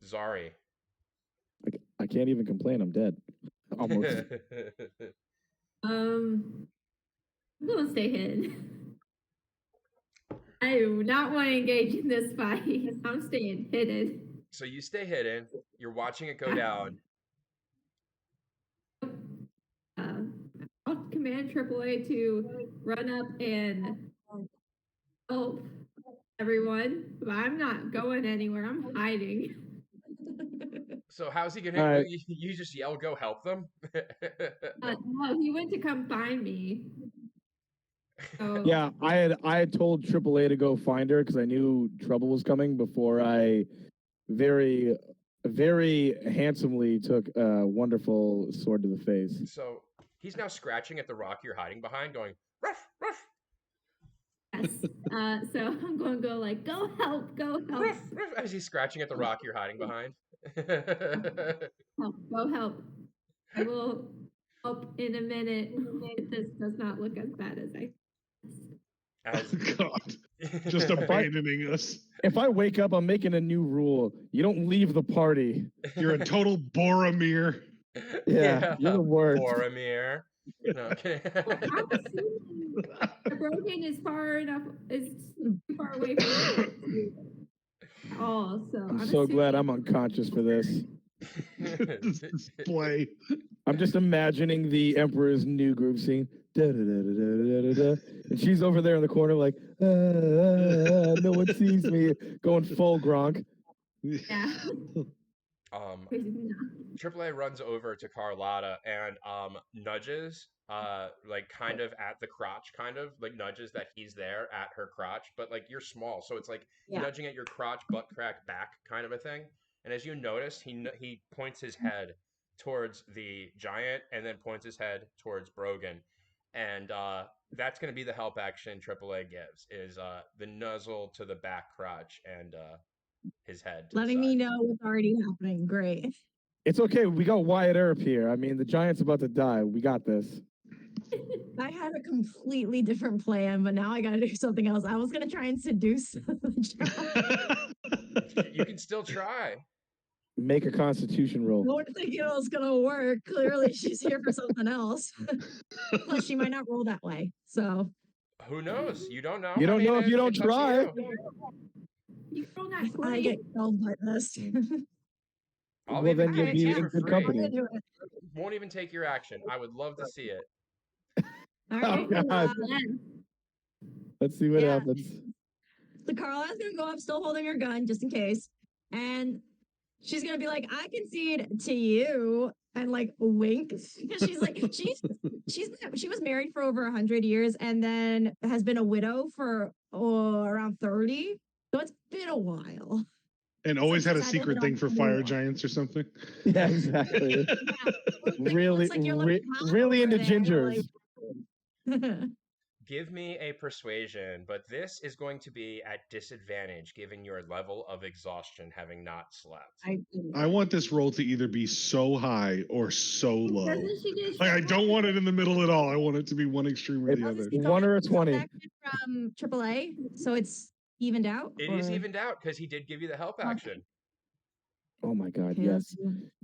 Zari. I can't even complain. I'm dead. Almost. I'm gonna stay hidden. I do not want to engage in this fight. I'm staying hidden. So you stay hidden. You're watching it go down. I'll command AAA to run up and help everyone, but I'm not going anywhere. I'm hiding. So how's he gonna? Right. You just yell, "Go help them!" No, he went to come find me. So, Yeah, I had told AAA to go find her because I knew trouble was coming before I very handsomely took a wonderful sword to the face. So he's now scratching at the rock you're hiding behind, going ruff ruff. yes. So I'm going to go like, go help, Ruff, ruff, as he's scratching at the rock you're hiding behind. Go help. I will help in a minute. This does not look as bad as I. As God, just abandoning us. If I wake up, I'm making a new rule. You don't leave the party. You're a total Boromir. Yeah, you're the worst. Boromir. No, okay. I'm assuming the broken is too far away from me. Oh, so I'm so glad I'm unconscious for this. This display. I'm just imagining the Emperor's New Groove scene. Da, da, da, da, da, da, da, and she's over there in the corner like, no one sees me, going full Gronk. Yeah. AAA runs over to Carlotta and nudges, like kind of at the crotch, kind of like nudges that he's there at her crotch, but like you're small, so it's like nudging at your crotch, butt crack, back kind of a thing. And as you notice, he points his head towards the giant and then points his head towards Brogan. And that's going to be the help action AAA gives, is the nuzzle to the back crotch and his head. Letting me know what's already happening. Great. It's okay. We got Wyatt Earp here. I mean, the giant's about to die. We got this. I had a completely different plan, but now I got to do something else. I was going to try and seduce the giant. You can still try. Make a constitution roll. I don't think it was going to work. Clearly, she's here for something else. Plus, she might not roll that way. So, who knows? You don't know. You don't know if you don't try. You roll not I get killed by this. I'll well, even then you'll be in good company. Won't even take your action. I would love to see it. All right. Oh, God. Let's see what happens. So Carla's gonna go up, still holding her gun, just in case, and she's gonna be like, "I concede to you," and like wink, because she's like, she was married for over 100 years, and then has been a widow for around 30. So it's been a while. And always had a secret thing for fire giants or something. Yeah, exactly. Really, like really into gingers. Give me a persuasion, but this is going to be at disadvantage given your level of exhaustion having not slept. I want this roll to either be so high or so low. Like, I don't want it in the middle at all. I want it to be one extreme or the other. 1 or a 20. From AAA, so it's evened out? It is evened out because he did give you the help action. Oh my God, yes.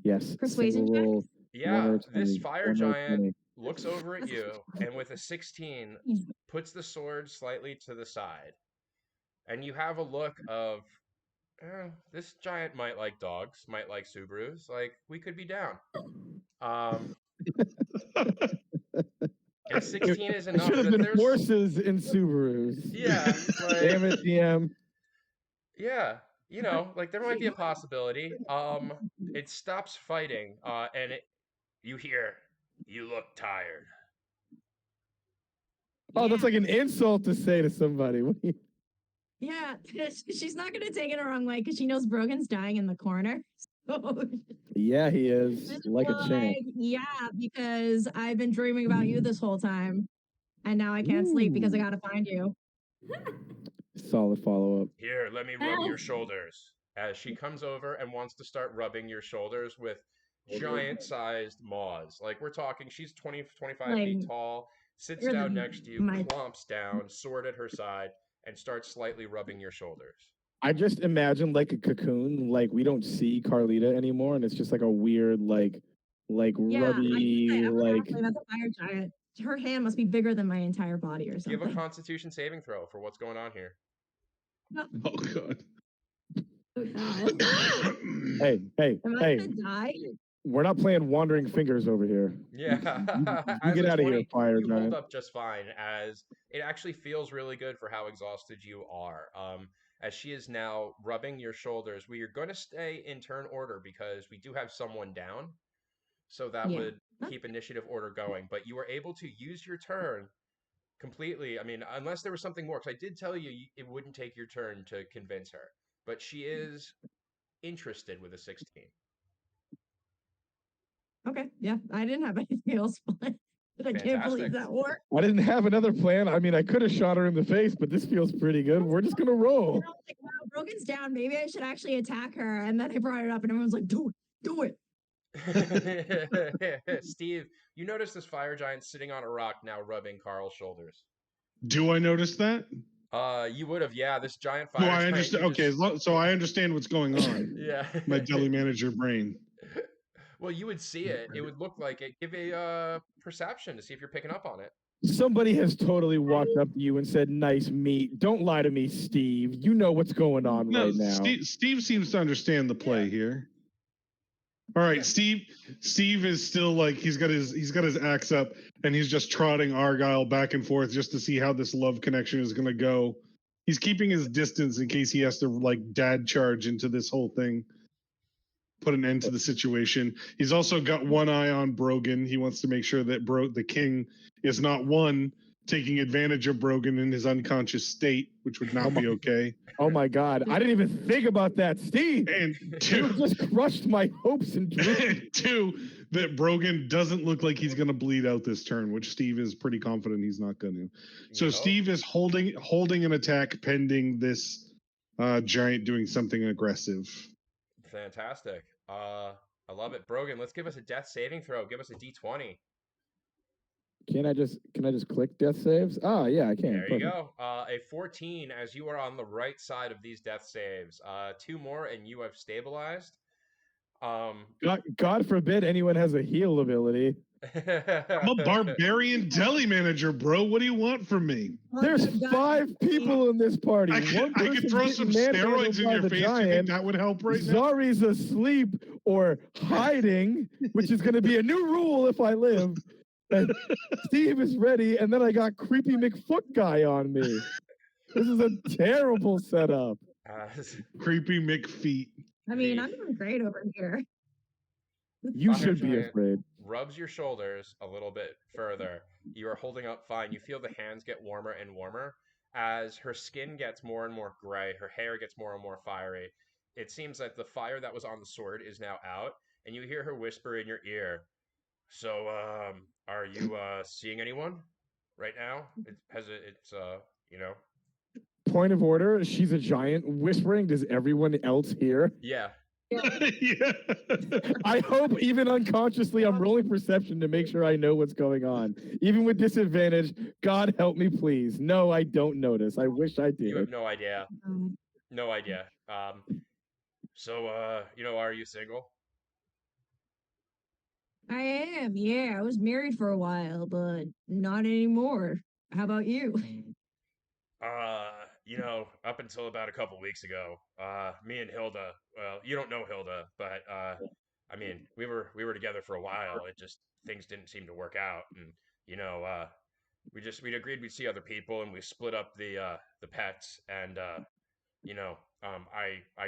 Yes. Persuasion check? Roll, Yeah, this fire giant looks over at you and with a 16 puts the sword slightly to the side. And you have a look of, this giant might like dogs, might like Subarus, like we could be down. And 16 is enough. Should have been horses in Subarus. Yeah. Like, damn it, DM. Yeah. You know, like there might be a possibility. It stops fighting, and you hear, "You look tired." Oh, that's like an insult to say to somebody. Yeah, she's not gonna take it the wrong way because she knows Brogan's dying in the corner. Yeah, he is. Just Like a champ. yeah, because I've been dreaming about you this whole time, and now I can't sleep because I Ooh. gotta find you. Solid follow up. Here, let me rub your shoulders. As she comes over and wants to start rubbing your shoulders with giant-sized maws. Like, we're talking, she's 20, 25 Like feet tall, sits you're down next to you, my clomps down, sword at her side, and starts slightly rubbing your shoulders. I just imagine like a cocoon, like we don't see Carlita anymore, and it's just like a weird, like yeah. rubby, I'm like. halfling. That's a fire giant. Her hand must be bigger than my entire body or Give a something. Constitution saving throw for what's going on here. Oh god. Oh god. Hey, Am I gonna die? we're not playing wandering fingers over here. Yeah, You as get a out of here, 20, fire you hold giant. up just fine. As it actually feels really good for how exhausted you are. As she is now rubbing your shoulders, we are going to stay in turn order because we do have someone down, so that Yeah. would keep initiative order going. But you were able to use your turn completely. I mean, unless there was something more, because I did tell you it wouldn't take your turn to convince her, but she is interested with a 16. Okay. Yeah. I didn't have anything else planned. But I can't believe Fantastic. that worked. I didn't have another plan. I mean, I could have shot her in the face, but this feels pretty good. We're just gonna roll. Like, wow, Brogan's down. Maybe I should actually attack her. And then I brought it up, and everyone's like, "Do it, do it." Steve, you notice this fire giant sitting on a rock now rubbing Carl's shoulders. Do I notice that? You would have, yeah. This giant Oh, fire I giant. understand. Okay, so I understand what's going on. Yeah. My deli manager brain. Well, you would see it. It would look like it. Give a perception to see if you're picking up on it. Somebody has totally walked up to you and said, "Nice meat." Don't lie to me, Steve. You know what's going on No, right now. Steve seems to understand the play here. All right, Yeah. Steve is still like he's got his axe up and he's just trotting Argyle back and forth just to see how this love connection is going to go. He's keeping his distance in case he has to like dad charge into this whole thing. Put an end to the situation. He's also got one eye on Brogan. He wants to make sure that the king is not one taking advantage of Brogan in his unconscious state, which would not be okay. Oh my God, I didn't even think about that, Steve. And You two, just crushed my hopes and dreams. and two, that Brogan doesn't look like he's going to bleed out this turn, which Steve is pretty confident he's not going to. So No. Steve is holding an attack pending this giant doing something aggressive. Fantastic. I love it. Brogan, let's give us a death saving throw. Give us a D20. Can I just click death saves? Ah, yeah, I can. There you Perfect. go. A 14 as you are on the right side of these death saves. 2 more and you have stabilized. God forbid anyone has a heal ability. I'm a barbarian deli manager, bro. What do you want from me? There's 5 people in this party. I One could person's throw getting some manhandled steroids in by your the face. You think giant. that would help right now? Zari's asleep or hiding, which is going to be a new rule if I live. And Steve is ready, and then I got creepy McFoot guy on me. This is a terrible setup. Creepy McFeet. I mean, I'm doing great over here. You Fire should be giant afraid. Rubs your shoulders a little bit further. You are holding up fine. You feel the hands get warmer and warmer as her skin gets more and more gray. Her hair gets more and more fiery. It seems like the fire that was on the sword is now out, and you hear her whisper in your ear. So, are you seeing anyone right now? You know. Point of order, she's a giant. Whispering, does everyone else hear? Yeah. Yeah. I hope even unconsciously I'm rolling perception to make sure I know what's going on. Even with disadvantage, God help me please. No, I don't notice. I wish I You have did. no idea. No idea. So, are you single? I am, yeah. I was married for a while, but not anymore. How about you? Up until about a couple weeks ago, me and Hilda, well, you don't know Hilda, but I mean, we were together for a while. It just things didn't seem to work out, and we'd agreed we'd see other people, and we split up the pets, and I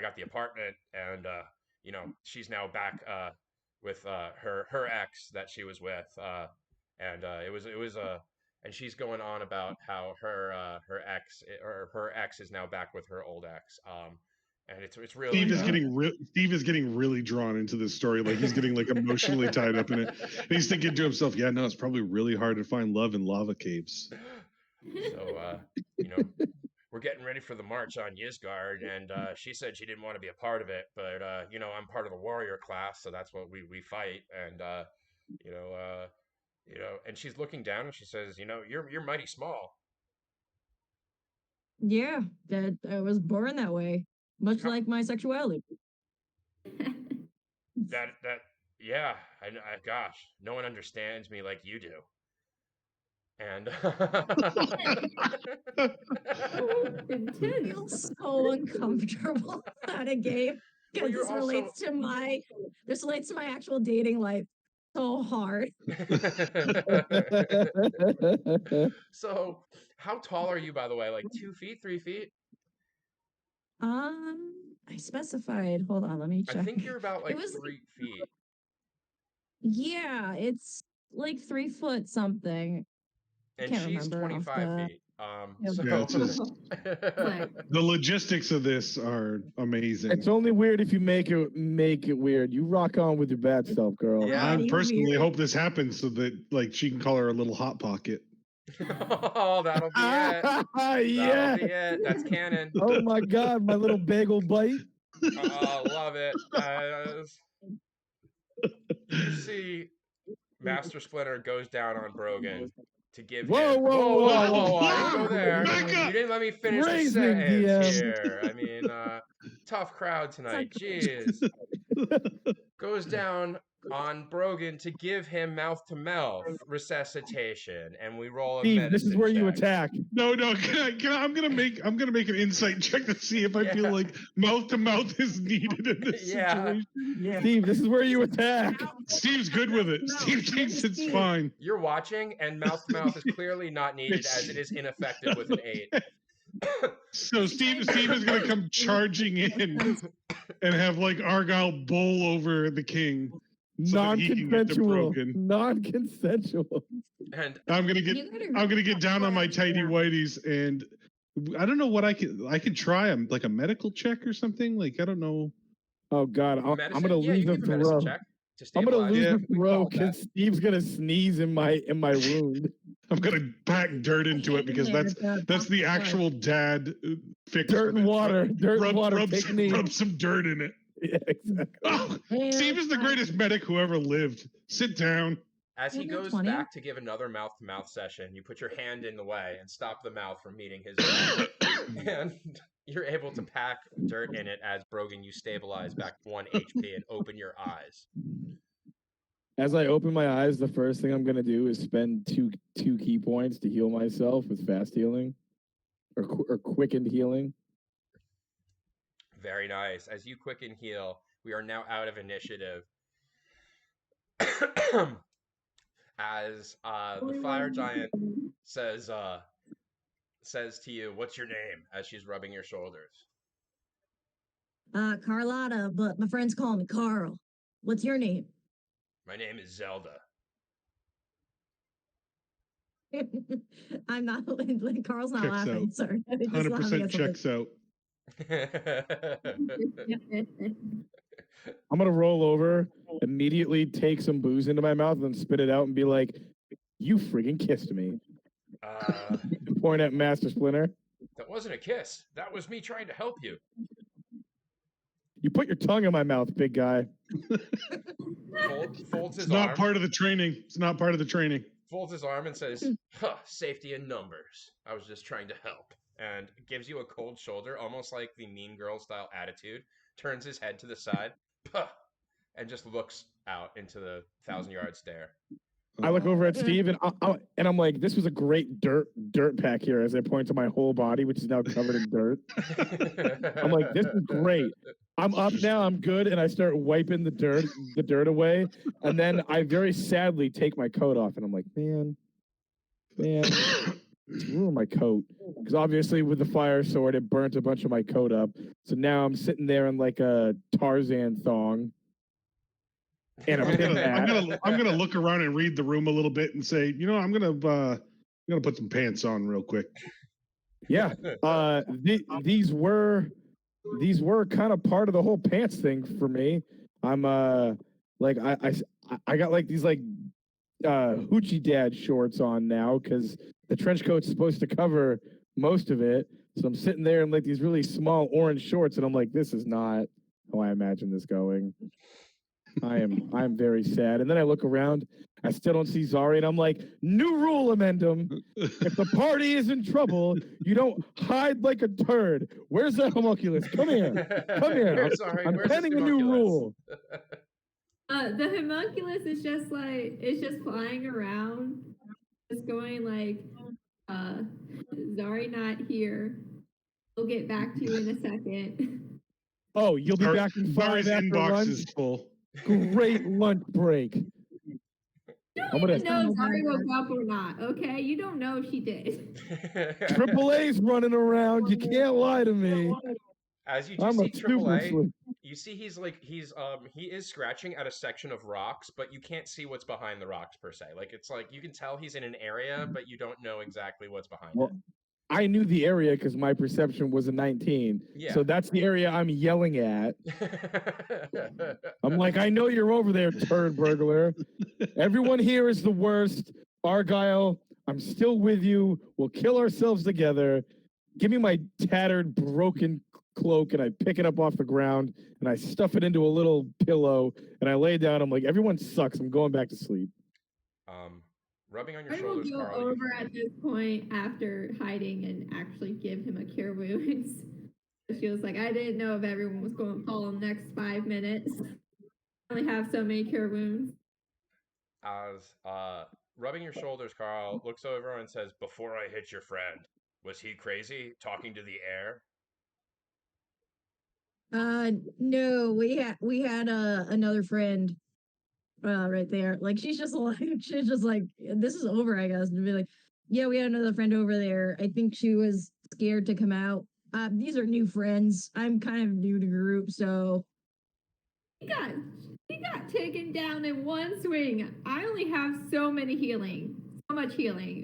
got the apartment, and she's now back with her ex that she was with, and and she's going on about how her ex is now back with her old ex, and it's really Steve is getting really drawn into this story. Like he's getting like emotionally tied up in it. And he's thinking to himself, "Yeah, no, it's probably really hard to find love in lava caves." So we're getting ready for the march on Ysgard, and she said she didn't want to be a part of it, but I'm part of the warrior class, so that's what we fight, and and she's looking down and she says, you're mighty small. Yeah, that I was born that way, much like my sexuality. Yeah, gosh, no one understands me like you do. And I feel so uncomfortable at a game because this relates to my actual dating life so hard. So, how tall are you, by the way? Like 2 feet, 3 feet? I specified. Hold on, let me check. I think you're about like 3 feet. Yeah, it's like 3 foot something. And she's 25 feet. The logistics of this are amazing. It's only weird if you make it weird. You rock on with your bad self, girl. Yeah, I personally hope this happens so that like she can call her a little hot pocket. Oh, that'll be it. Yeah. That'll be it. That's canon. Oh my God, my little bagel bite. Oh, love it. You see, Master Splinter goes down on Brogan to give him. Whoa! I didn't go there. You didn't let me finish the sentence here. I mean, tough crowd tonight. Jeez. Goes down on Brogan to give him mouth-to-mouth resuscitation, and we roll a medicine this is where check. you attack. No, I'm gonna make an insight check to see if I feel like mouth-to-mouth is needed in this situation. Yeah. Steve, this is where you attack. Steve's good with it. Steve thinks it's fine. You're watching, and mouth-to-mouth is clearly not needed as it is ineffective with an 8. So Steve is gonna come charging in and have like Argyle bowl over the king. Non-consensual. And I'm gonna get down on my tighty whities, and I don't know what I could try like a medical check or something. Like I don't know. Oh God, I'm gonna lose the throw. I'm gonna lose the throw because Steve's gonna sneeze in my wound. I'm gonna pack dirt into it because that's the actual dad fix. Dirt and water. Rub some dirt in it. Yeah, exactly. Oh, Steve is the greatest medic who ever lived. Sit down. As he goes back to give another mouth-to-mouth session, you put your hand in the way and stop the mouth from meeting his mouth. And you're able to pack dirt in it as Brogan, you stabilize back 1 HP and open your eyes. As I open my eyes, the first thing I'm going to do is spend two key points to heal myself with fast healing or quickened healing. Very nice. As you quicken heal, we are now out of initiative. As the fire giant says to you, "What's your name?" as she's rubbing your shoulders. Carlotta, but my friends call me Carl. What's your name? My name is Zelda. I'm not. Carl's not checks laughing. Out. Sorry. 100% checks out. I'm gonna roll over, immediately take some booze into my mouth, and spit it out, and be like, "You friggin' kissed me." And point at Master Splinter. That wasn't a kiss. That was me trying to help you. You put your tongue in my mouth, big guy. Folds his It's not arm. part of the training. It's not part of the training. Folds his arm and says, "Safety in numbers. I was just trying to help." And gives you a cold shoulder, almost like the Mean Girl style attitude. Turns his head to the side, and just looks out into the 1,000-yard stare. I look over at Steve, and I'm like, "This was a great dirt pack here." As I point to my whole body, which is now covered in dirt. I'm like, "This is great. I'm up now. I'm good." And I start wiping the dirt away, and then I very sadly take my coat off, and I'm like, "Man, it's ruined my coat." Because obviously, with the fire sword, it burnt a bunch of my coat up. So now I'm sitting there in like a Tarzan thong. And I'm gonna look around and read the room a little bit and say, I'm gonna put some pants on real quick. Yeah. These were these were kind of part of the whole pants thing for me. I'm like I got like these like hoochie dad shorts on now because the trench coat's supposed to cover most of it. So I'm sitting there in like these really small orange shorts, and I'm like, this is not how I imagine this going. I'm very sad. And then I look around, I still don't see Zari, and I'm like, new rule, Amendum. If the party is in trouble, you don't hide like a turd. Where's the homunculus? Come here. Come here. Sorry, I'm where's penning this a new homunculus? rule. The homunculus is just like it's just flying around, just going like, Zari not here. We'll get back to you in a second. Oh, you'll be back in 5 Zari's after inbox lunch. is full. Great lunch break. You I'm don't gonna even know if Zari woke up or not, okay? You don't know if she did. Triple A's running around. You can't lie to me. As you do I'm see a Triple super A, sleuth. you see he is scratching at a section of rocks, but you can't see what's behind the rocks per se. Like it's like you can tell he's in an area, but you don't know exactly what's behind Well, I knew the area because my perception was a 19. Yeah. So that's the area I'm yelling at. it. I'm like, I know you're over there, turd burglar. Everyone here is the worst. Argyle, I'm still with you. We'll kill ourselves together. Give me my tattered, broken cloak, and I pick it up off the ground, and I stuff it into a little pillow, and I lay down. I'm like, everyone sucks. I'm going back to sleep. Rubbing on your I will shoulders, go Carl. over at this point after hiding and actually give him a cure wounds. She was like, I didn't know if everyone was going to fall in the next 5 minutes. I only have so many cure wounds. As rubbing your shoulders, Carl looks over and says, "Before I hit your friend, was he crazy talking to the air?" No, we had another friend right there. Like she's just like this is over, I guess. And be like, yeah, we had another friend over there. I think she was scared to come out. These are new friends. I'm kind of new to group, so He got taken down in one swing. I only have so much healing,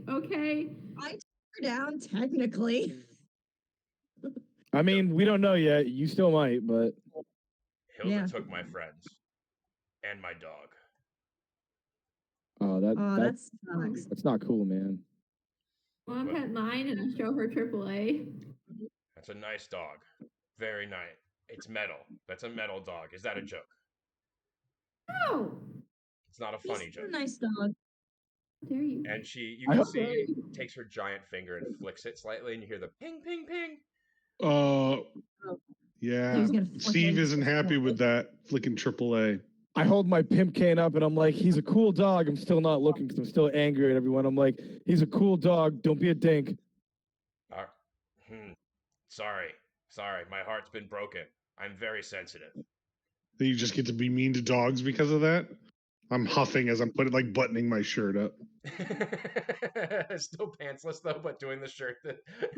okay? I took her down technically. I mean, we don't know yet. You still might, but Hilda Yeah. took my friends and my dog. That sucks. that's not cool, man. Mom pet mine and I show her AAA. That's a nice dog. Very nice. It's metal. That's a metal dog. Is that a joke? No! It's not a funny He's joke. a nice dog. How dare you? And you I can hope- see takes her giant finger and flicks it slightly, and you hear the ping, ping, ping. Yeah. He was gonna flick Steve it. isn't happy with that flicking AAA. I hold my pimp cane up and I'm like, he's a cool dog. I'm still not looking because I'm still angry at everyone. I'm like, he's a cool dog. Don't be a dink. Sorry. My heart's been broken. I'm very sensitive. That you just get to be mean to dogs because of that? I'm huffing as I'm buttoning my shirt up. Still pantsless though, but doing the shirt.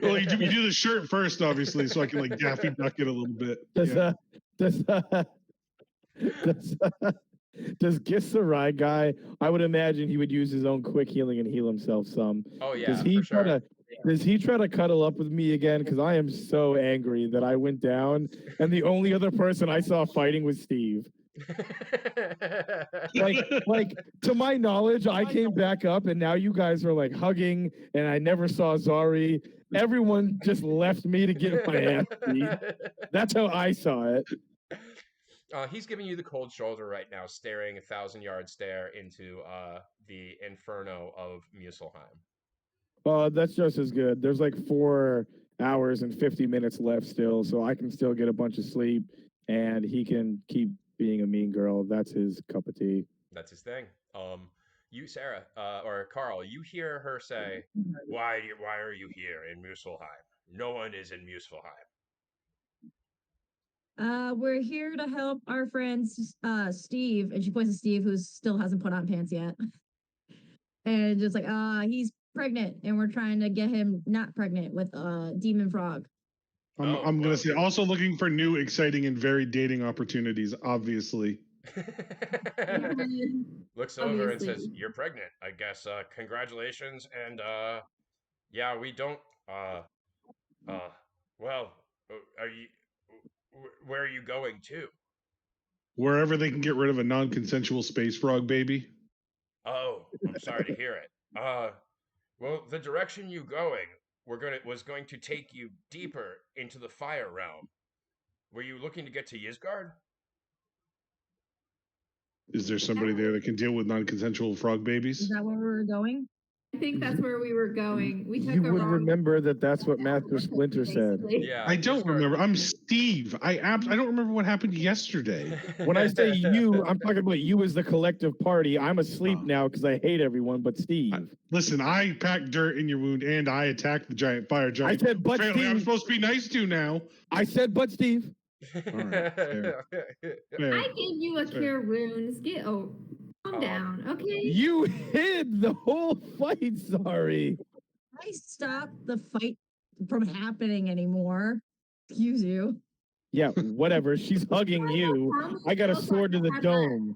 Well, you do the shirt first, obviously, so I can Daffy Duck it a little bit. Does Gissarai guy? I would imagine he would use his own quick healing and heal himself some. Oh yeah, Does he for sure. Does he try to cuddle up with me again? Because I am so angry that I went down, and the only other person I saw fighting was Steve. Like to my knowledge, I came back up, and now you guys are like hugging, and I never saw Zari. Everyone just left me to get my ass beat. That's how I saw it. He's giving you the cold shoulder right now, staring 1,000-yard stare into the inferno of Muselheim. That's just as good. There's like 4 hours and 50 minutes left still, so I can still get a bunch of sleep, and he can keep being a mean girl. That's his cup of tea. That's his thing. You, Sarah, or Carl, you hear her say, "Why are you here in Muselheim? No one is in Muselheim." We're here to help our friend Steve, and she points to Steve, who still hasn't put on pants yet. And just like, he's pregnant, and we're trying to get him not pregnant with demon frog. I'm gonna say also looking for new, exciting, and varied dating opportunities. Obviously. Looks over and says, "You're pregnant. I guess. Congratulations." And yeah, we don't. Well, are you? Where are you going to? Wherever they can get rid of a non-consensual space frog baby. Oh, I'm sorry to hear it. Well, the direction you going was going to take you deeper into the fire realm. Were you looking to get to Ysgard? Is there somebody there that can deal with non-consensual frog Is babies? that where we're going? I think that's where we were going. We took You a would wrong remember that that's what Master Splinter said. basically. Yeah, I don't Ysgard- remember. I'm Steve. I don't remember what happened yesterday. When I say you, I'm talking about you as the collective party. I'm asleep Oh. now because I hate everyone but Steve. Listen, I packed dirt in your wound and I attacked the giant fire I giant. said, but Apparently, I'm Steve. supposed to be nice to now. I said, but Steve. Alright, fair. Fair. I gave you a Fair. cure wounds. Calm down, okay? You hid the whole fight, sorry. I stopped the fight from happening anymore. Excuse you. Yeah, whatever. She's hugging you. I got a sword to the dome.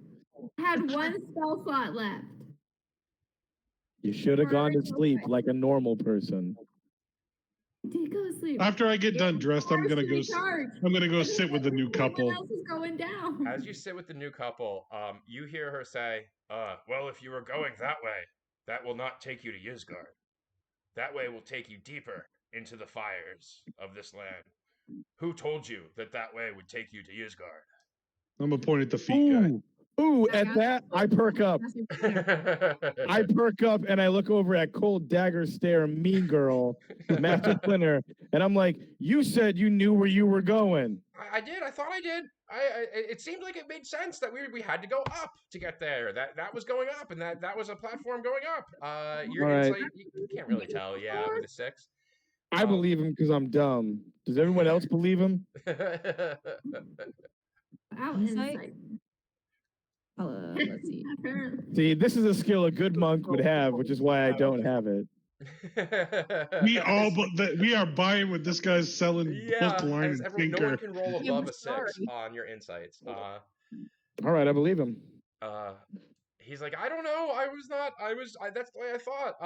I had one spell slot left. You should have gone to sleep like a normal person. I did go to sleep. After I get done dressed, I'm gonna go. Recharge. I'm gonna go sit with the new couple. Everyone else is going down. As you sit with the new couple, you hear her say, well, if you were going that way, that will not take you to Ysgard. That way will take you deeper into the fires of this land. Who told you that that way would take you to Ysgard? I'm gonna point at the feet guy. Ooh, at that, I perk up. I perk up and I look over at Cold Dagger Stare, Mean Girl, Master Splinter, and I'm like, you said you knew where you were going. I did. I thought I did. It seemed like it made sense that we had to go up to get there. That was going up, and that was a platform going up. Your All right. insight, you can't really tell. Yeah, with a 6. I believe him because I'm dumb. Does everyone else believe him? Out Insight? insight. Let's see. Apparently. See, this is a skill a good monk would have, which is why I don't have it. We are buying what this guy's selling. Yeah, Hook, line, as and everyone, no sinker. one can roll Yeah, above we're a 6 sorry. on your insights. All right, I believe him. He's like, I don't know. That's the way I thought.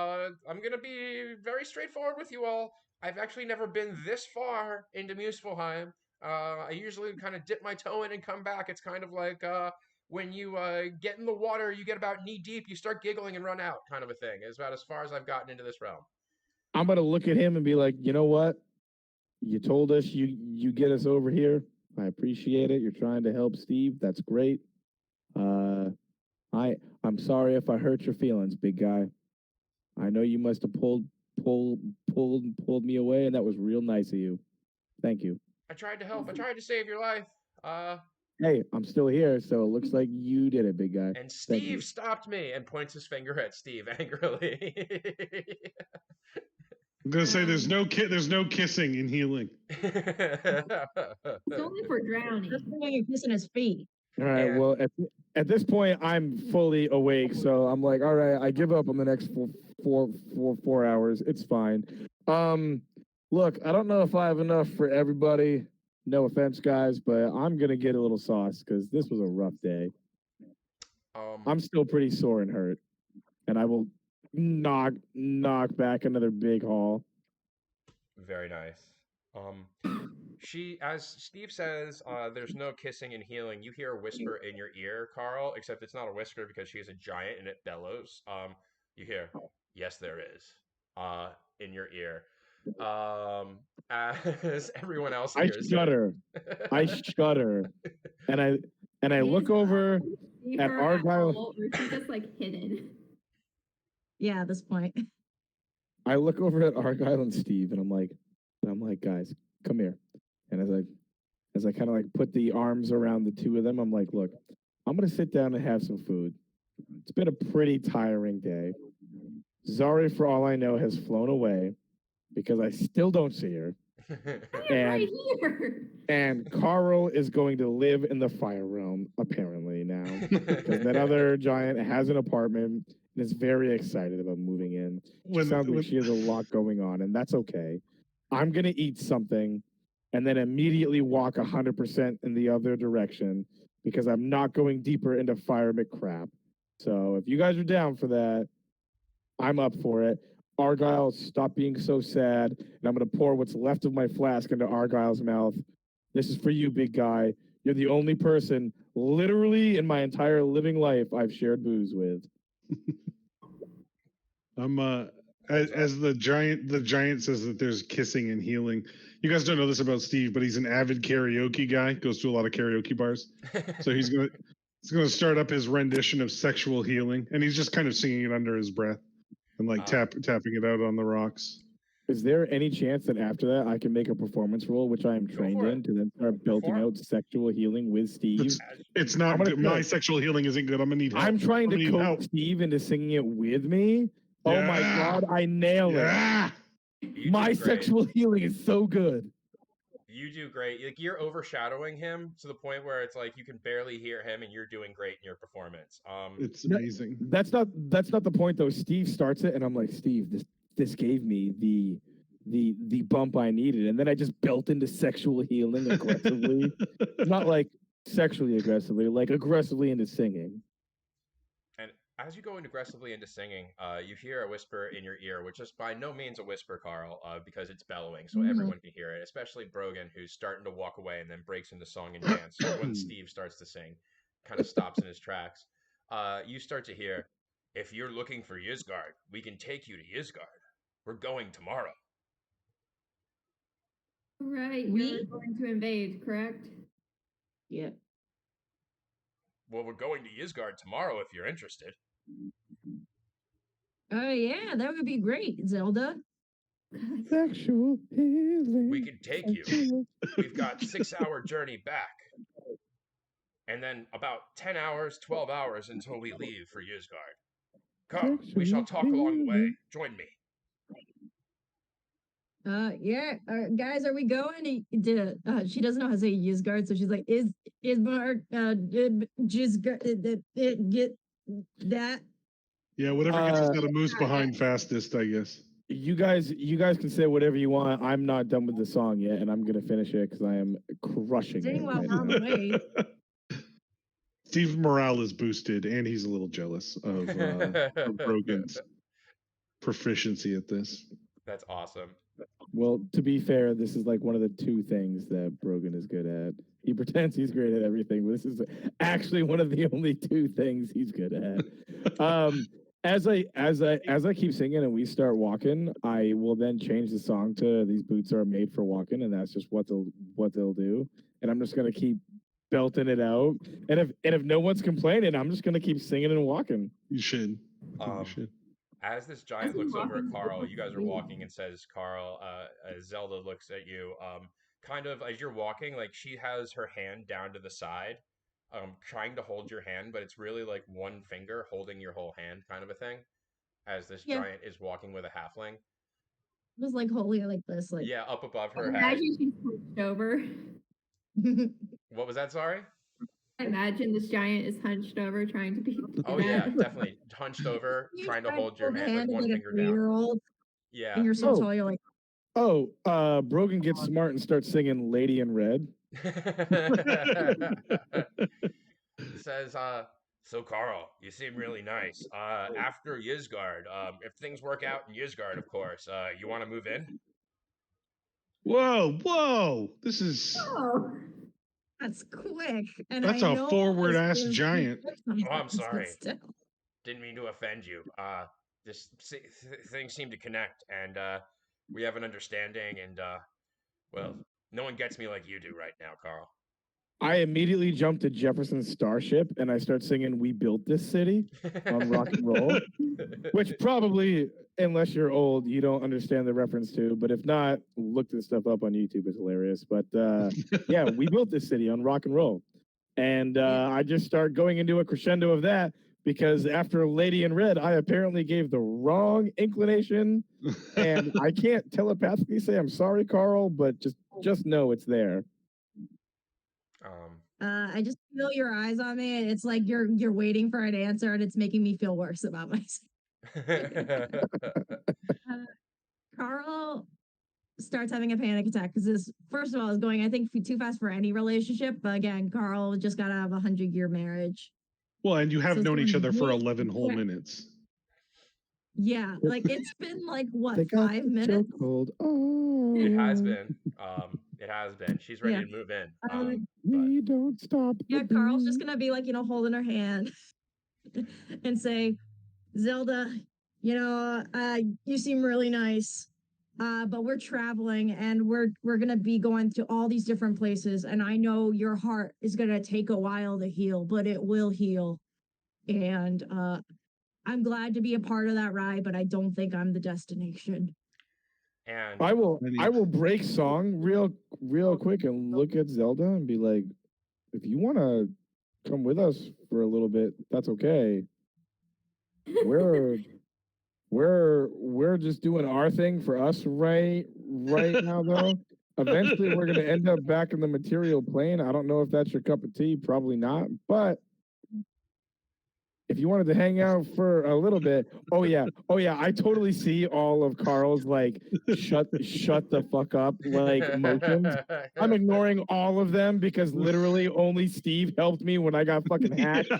I'm going to be very straightforward with you all. I've actually never been this far into Muspelheim. I usually kind of dip my toe in and come back. It's kind of like when you get in the water, you get about knee deep, you start giggling and run out, kind of a thing. It's about as far as I've gotten into this realm. I'm gonna look at him and be like, you know what? You told us you get us over here. I appreciate it. You're trying to help Steve. That's great. I'm sorry if I hurt your feelings, big guy. I know you must have pulled me away, and that was real nice of you. Thank you. I tried to help. I tried to save your life. Hey, I'm still here, so it looks like you did it, big guy. And Thank you. Steve stopped me and points his finger at Steve angrily. I'm gonna say there's no kissing in healing. It's only for drowning. That's why you're kissing his feet. All right. And- Well, at this point, I'm fully awake, so I'm like, all right, I give up on the next 4 hours. It's fine. Look, I don't know if I have enough for everybody. No offense, guys, but I'm gonna get a little sauce because this was a rough day. I'm still pretty sore and hurt, and I will knock back another big haul. Very nice. As Steve says, there's no kissing and healing. You hear a whisper in your ear, Carl, except it's not a whisper because she is a giant and it bellows. You hear, yes, there is, in your ear. As everyone else I hears. shudder. I shudder, and I look over See at her Argyle. all, or she's just like hidden. Yeah, at this point. I look over at Argyle and Steve, and I'm like, guys, come here. And as I kind of like put the arms around the two of them, I'm like, look, I'm gonna sit down and have some food. It's been a pretty tiring day. Zari, for all I know, has flown away because I still don't see her. I am right here. And Carl is going to live in the fire realm, apparently, now. Because that other giant has an apartment and is very excited about moving in. Sounds like she has a lot going on, and that's okay. I'm going to eat something and then immediately walk 100% in the other direction because I'm not going deeper into fire crap. So if you guys are down for that, I'm up for it. Argyle, stop being so sad, and I'm going to pour what's left of my flask into Argyle's mouth This is for you, big guy. You're the only person, literally, in my entire living life I've shared booze with. I'm as the giant says that there's kissing and healing. You guys don't know this about Steve, but he's an avid karaoke guy. Goes to a lot of karaoke bars. So he's gonna start up his rendition of "Sexual Healing," and he's just kind of singing it under his breath and like tapping it out on the rocks. Is there any chance that after that I can make a performance role, which I am trained in, to then start belting out "Sexual Healing" with Steve? It's not good. My sexual healing isn't good. I'm gonna need help. I'm trying to coax Steve into singing it with me. Oh my God, I nailed it. My sexual healing is so good. You do great. Like, you're overshadowing him to the point where it's like you can barely hear him, and you're doing great in your performance. It's amazing. That's not the point though. Steve starts it, and I'm like, Steve, this gave me the bump I needed, and then I just built into sexual healing aggressively. Not like sexually aggressively, like aggressively into singing. And as you go aggressively into singing, you hear a whisper in your ear, which is by no means a whisper, Carl, because it's bellowing, so everyone can hear it, especially Brogan, who's starting to walk away and then breaks into song and dance. So when Steve starts to sing, kind of stops in his tracks. You start to hear, "If you're looking for Ysgard, we can take you to Ysgard. We're going tomorrow." Right, you're going to invade, correct? Yeah. Well, we're going to Ysgard tomorrow if you're interested. Oh yeah, that would be great, Zelda. Sexual healing. We can take you. We've got 6-hour journey back. And then about 10 hours, 12 hours until we leave for Ysgard. Come, we shall talk along the way. Join me. Yeah, guys, are we going to she doesn't know how to say Ysgard, so she's like, Ismark, get that. Yeah, whatever gets us out of moose behind fastest, I guess. You guys can say whatever you want. I'm not done with the song yet, and I'm gonna finish it because I am crushing it. Well on the way. Steve's morale is boosted, and he's a litlittle jealous of Brogan's proficiency at this. That's awesome. Well, to be fair, this is like one of the two things that Brogan is good at. He pretends he's great at everything, but this is actually one of the only two things he's good at. As I keep singing and we start walking, I will then change the song to "These boots are made for walking," and that's just what they'll do. And I'm just gonna keep belting it out. And if no one's complaining, I'm just gonna keep singing and walking. You should. You should. As this giant looks over at Carl, you guys are walking, and says, "Carl," as Zelda looks at you, kind of as you're walking, like she has her hand down to the side, trying to hold your hand, but it's really like one finger holding your whole hand, kind of a thing. As this giant is walking with a halfling, just like holding it like this, like up above her head. Imagine she's hunched over. What was that? Sorry. Imagine this giant is hunched over trying to be. Oh yeah, definitely hunched over, trying to hold your hand with one finger down. Yeah. And you're so tall, you're like. Brogan gets smart and starts singing "Lady in Red." Says, "So Carl, you seem really nice. After Ysgard, if things work out in Ysgard, of course, you want to move in?" Whoa! This is. Oh. That's quick. And that's a forward ass giant. Oh, I'm sorry. Didn't mean to offend you. This things seem to connect, and we have an understanding, and well, no one gets me like you do right now, Carl. I immediately jump to Jefferson's Starship and I start singing "We Built This City" on rock and roll, which probably, unless you're old, you don't understand the reference to. But if not, look this stuff up on YouTube. It's hilarious. But yeah, "We Built This City" on rock and roll. And I just start going into a crescendo of that because after "Lady in Red," I apparently gave the wrong inclination. And I can't telepathically say I'm sorry, Carl, but just know it's there. I just feel your eyes on me. It's like you're waiting for an answer, and it's making me feel worse about myself. Carl starts having a panic attack because this, first of all, is going, I think, too fast for any relationship. But again, Carl just got out of a 100-year marriage. Well, and you have known each other for 11 whole minutes. Yeah, like it's been like what, 5 minutes? Oh. It has been. It has been. She's ready Yeah. to move in. We don't stop. Yeah, Carl's just gonna be like, holding her hand and say, Zelda, you seem really nice. But we're traveling and we're gonna be going to all these different places. And I know your heart is gonna take a while to heal, but it will heal. And I'm glad to be a part of that ride, but I don't think I'm the destination. And I will break song real quick and look at Zelda and be like, if you want to come with us for a little bit, that's okay. We're just doing our thing for us right now though. Eventually we're gonna end up back in the material plane. I don't know if that's your cup of tea, probably not, but if you wanted to hang out for a little bit, oh yeah, I totally see all of Carl's like shut the fuck up like motions. I'm ignoring all of them because literally only Steve helped me when I got fucking hacked.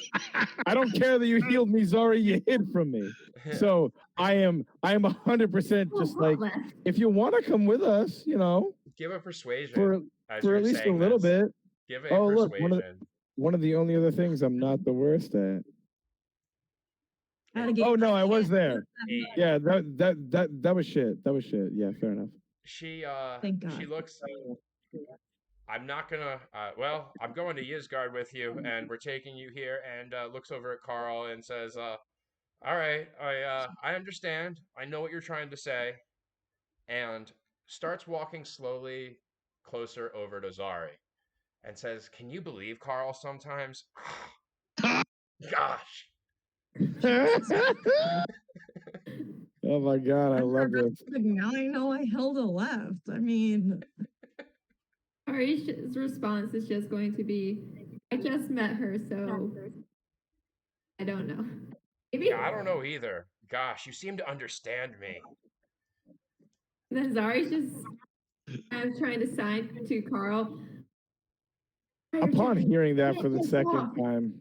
I don't care that you healed me, Zari, you hid from me. So I am 100% just like, if you want to come with us, give a persuasion for at least a little bit. Give a Look, persuasion. one of the only other things I'm not the worst at. Oh no, I was there. Yeah, that was shit. That was shit. Yeah, fair enough. She Thank God. she looks. I'm not gonna. Well, I'm going to Ysgard with you, and we're taking you here. And looks over at Carl and says, "All right, I understand. I know what you're trying to say," and starts walking slowly closer over to Zari, and says, "Can you believe Carl? Sometimes, gosh." Oh my God, I love this. Now I know I held a left. I mean, Ari's response is just going to be, I just met her, so I don't know. Maybe. Yeah, I don't know either. Gosh, you seem to understand me. And then Zari's just kind of trying to sign to Carl. Upon hearing that for the second time,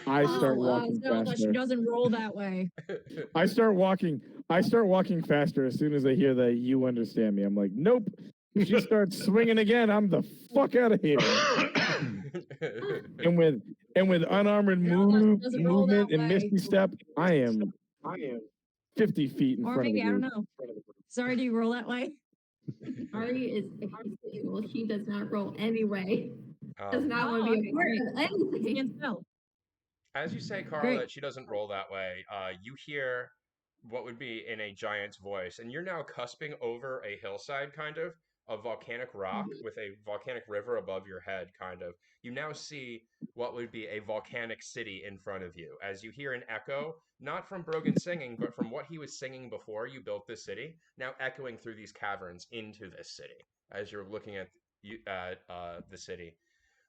I start walking Zelda, she faster. doesn't roll that way. I start walking faster as soon as I hear that you understand me. I'm like, nope. If she starts swinging again, I'm the fuck out of here. and with unarmored movement and misty step, I am 50 feet in front of you. I don't know. Sorry, do you roll that way? Ari is well, she does not roll anyway. Does not want to be a part of anything. As you say, Carl, that she doesn't roll that way, you hear what would be in a giant's voice, and you're now cusping over a hillside, kind of volcanic rock with a volcanic river above your head, kind of. You now see what would be a volcanic city in front of you, as you hear an echo, not from Brogan singing, but from what he was singing before you built this city, now echoing through these caverns into this city, as you're looking at the city.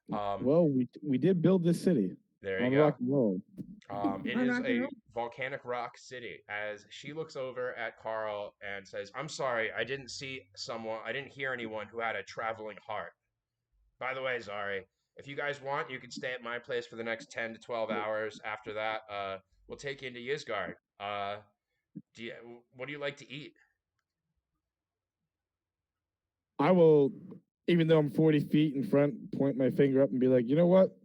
Well, we did build this city. There you go. It is a volcanic rock city. As she looks over at Carl and says, "I'm sorry, I didn't hear anyone who had a traveling heart. By the way, Zari, if you guys want, you can stay at my place for the next 10 to 12 hours. After that, we'll take you into Ysgard. What do you like to eat?" I will, even though I'm 40 feet in front, point my finger up and be like, you know what?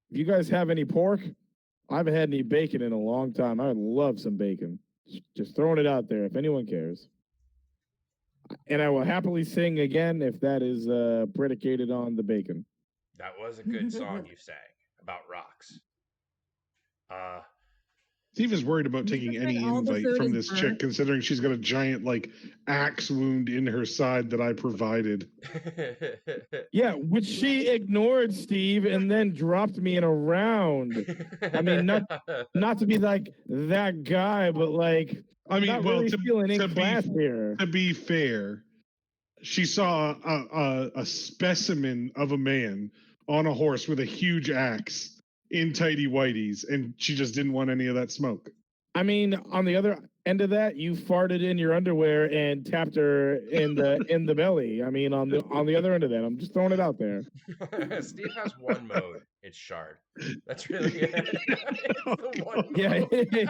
If you guys have any pork, I haven't had any bacon in a long time. I would love some bacon. Just throwing it out there if anyone cares. And I will happily sing again if that is predicated on the bacon. That was a good song you sang about rocks. Steve is worried about taking any invite from this chick, considering she's got a giant axe wound in her side that I provided. Yeah, which she ignored, Steve, and then dropped me in a round. I mean, not to be like that guy, but I mean, not well, really feeling in class here. To be fair, she saw a specimen of a man on a horse with a huge axe in tighty whities, and she just didn't want any of that smoke. I mean, on the other end of that, you farted in your underwear and tapped her in the belly. I mean, on the other end of that, I'm just throwing it out there. Steve has one mode. It's shard. That's really it.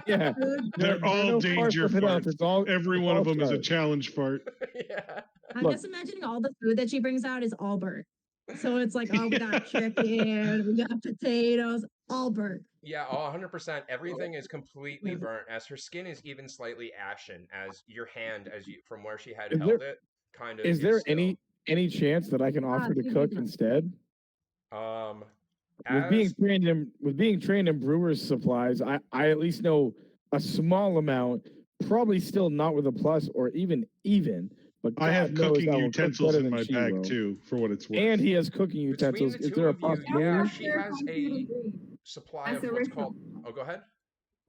Yeah. They're all danger farts. Every one of them is a challenge fart. Yeah. I'm Look. just imagining all the food that she brings out is all burnt. So it's like, oh, we got chicken, we got potatoes, all burnt. Yeah, 100%. Everything is completely burnt, as her skin is even slightly ashen, as your hand, as you from where she had Is held it, kind of Is is there still. any chance that I can offer to cook instead? Um, With as being trained in brewer's supplies, I at least know a small amount, probably still not with a plus or even, but I God have knows cooking I will cook utensils better in than my she bag will. too, for what it's worth. And he has cooking between utensils. the Is two there a of you, possibility? yeah, Have she has purified food a and drink supply as of a what's ritual. called. Oh, go ahead.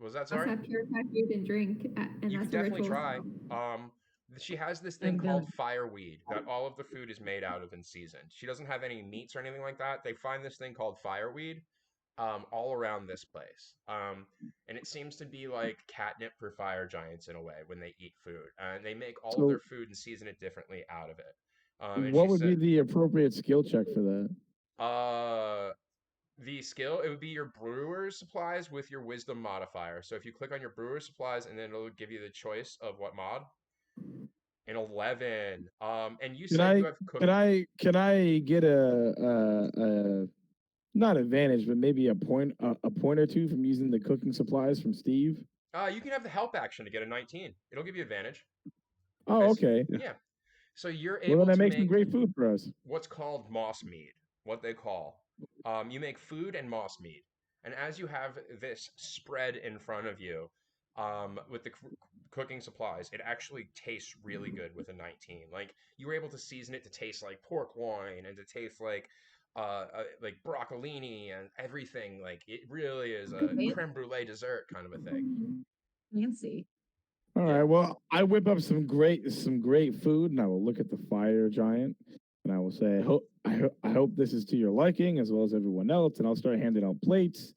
Was that Must sorry? have purified food and drink, and You that's could a definitely ritual. try. She has this thing I'm called done. fireweed that all of the food is made out of and seasoned. She doesn't have any meats or anything like that. They find this thing called fireweed all around this place. And it seems to be like catnip for fire giants in a way when they eat food. And they make all of their So, food and season it differently out of it. And what she would be said, the appropriate skill check for that? the skill, it would be your brewer's supplies with your wisdom modifier. So if you click on your brewer's supplies, and then it'll give you the choice of what mod. An 11. And you Can said you I have cooking. can I get a not advantage, but maybe a point or two from using the cooking supplies from Steve? You can have the help action to get a 19. It'll give you advantage. Oh, okay. Yeah. So you're Well, then able that to makes some make great food for us. what's called moss mead, what they call. You make food and moss mead. And as you have this spread in front of you with the cooking supplies, it actually tastes really good with a 19. Like, you were able to season it to taste like pork loin and to taste like broccolini and everything. Like, it really is a creme brulee dessert kind of a thing. Fancy. All Yeah. right. Well, I whip up some great food, and I will look at the fire giant, and I will say, I hope this is to your liking as well as everyone else, and I'll start handing out plates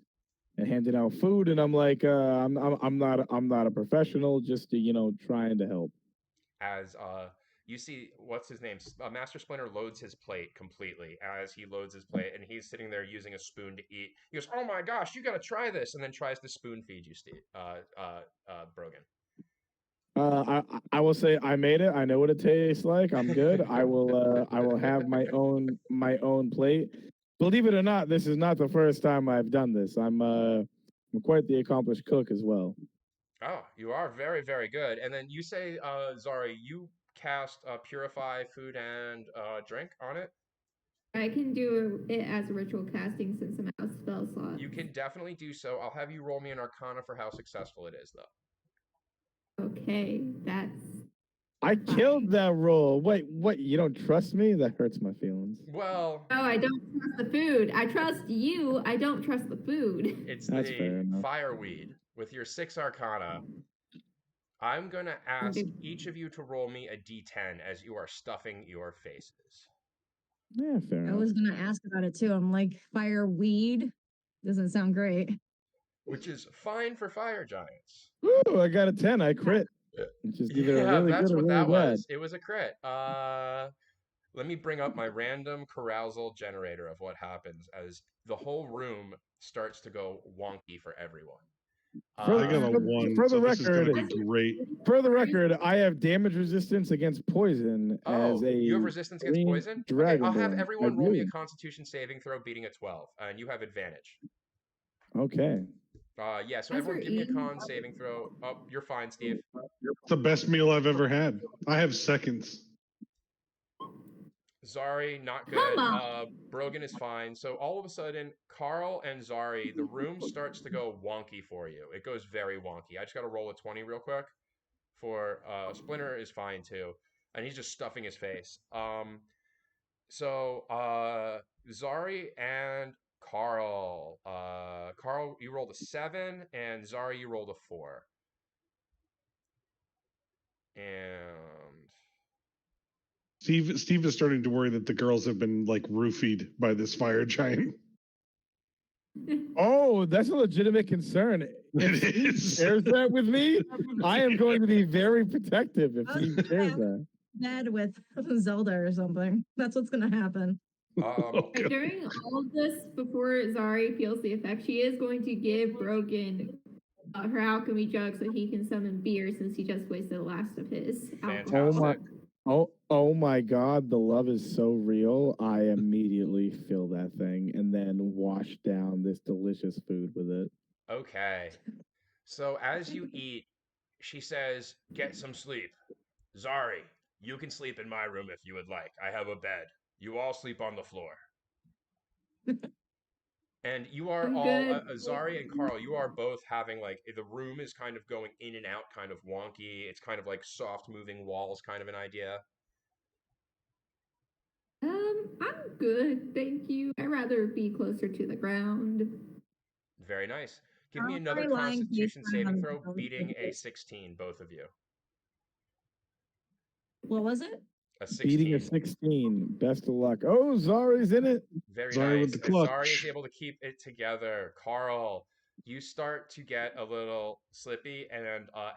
and handing out food, and I'm like, I'm not a professional, just trying to help. As you see, what's his name? Master Splinter loads his plate completely. As he loads his plate, and he's sitting there using a spoon to eat. He goes, "Oh my gosh, you got to try this!" And then tries to spoon feed you, Steve, Brogan. I will say I made it. I know what it tastes like. I'm good. I will have my own plate. Believe it or not, this is not the first time I've done this. I'm quite the accomplished cook as well. Oh, you are very, very good. And then you say, Zari, you cast Purify Food and Drink on it? I can do it as a ritual casting since I'm out of spell slots. You can definitely do so. I'll have you roll me an Arcana for how successful it is, though. Okay, that's. I killed that roll. Wait, what? You don't trust me? That hurts my feelings. Well, Oh, I don't trust the food. I trust you. I don't trust the food. it's That's fair the enough. Fireweed with your 6 Arcana. I'm going to ask each of you to roll me a d10 as you are stuffing your faces. Yeah, fair I enough. was gonna ask about it too. I'm like, fireweed doesn't sound great. Which is fine for fire giants. Ooh, I got a 10. I crit. Which is either really that's good or what really that bad. was. It was a crit. Let me bring up my random carousal generator of what happens as the whole room starts to go wonky for everyone. I got a 1, for so the this is going to record, be great. For the record, I have damage resistance against poison as a you have resistance against green poison? Okay, I'll have dragonborn. everyone roll me a Constitution saving throw beating a 12, and you have advantage. Okay. Yeah, so everyone give me a con saving throw. Oh, you're fine, Steve. It's the best meal I've ever had. I have seconds. Zari, not good. Brogan is fine. So all of a sudden, Carl and Zari, the room starts to go wonky for you. It goes very wonky. I just got to roll a 20 real quick. For Splinter is fine too, and he's just stuffing his face. So Zari and Carl. Carl, you rolled a 7, and Zari, you rolled a 4. And Steve is starting to worry that the girls have been like roofied by this fire giant. Oh, that's a legitimate concern. If Steve shares that with me, I am going to be very protective if Steve shares that. Bad with Zelda or something. That's what's gonna happen. During all of this, before Zari feels the effect, she is going to give Brogan her alchemy jug so he can summon beer since he just wasted the last of his alcohol. Fantastic. Oh my God, the love is so real. I immediately fill that thing and then wash down this delicious food with it. Okay. So as you eat, she says, "Get some sleep. Zari, you can sleep in my room if you would like. I have a bed. You all sleep on the floor." And you are I'm all, good. Zari and Carl, you are both having like the room is kind of going in and out, kind of wonky. It's kind of like soft moving walls, kind of an idea. I'm good, thank you. I'd rather be closer to the ground. Very nice. Give me I'm another already lying to you, Constitution saving um, throw, beating a 16, both of you. What was it? A Beating a 16. 16. Best of luck. Oh, Zari's in it. Very Sorry with nice. the As Zari is clutch. able to keep it together, Carl, you start to get a little slippy, and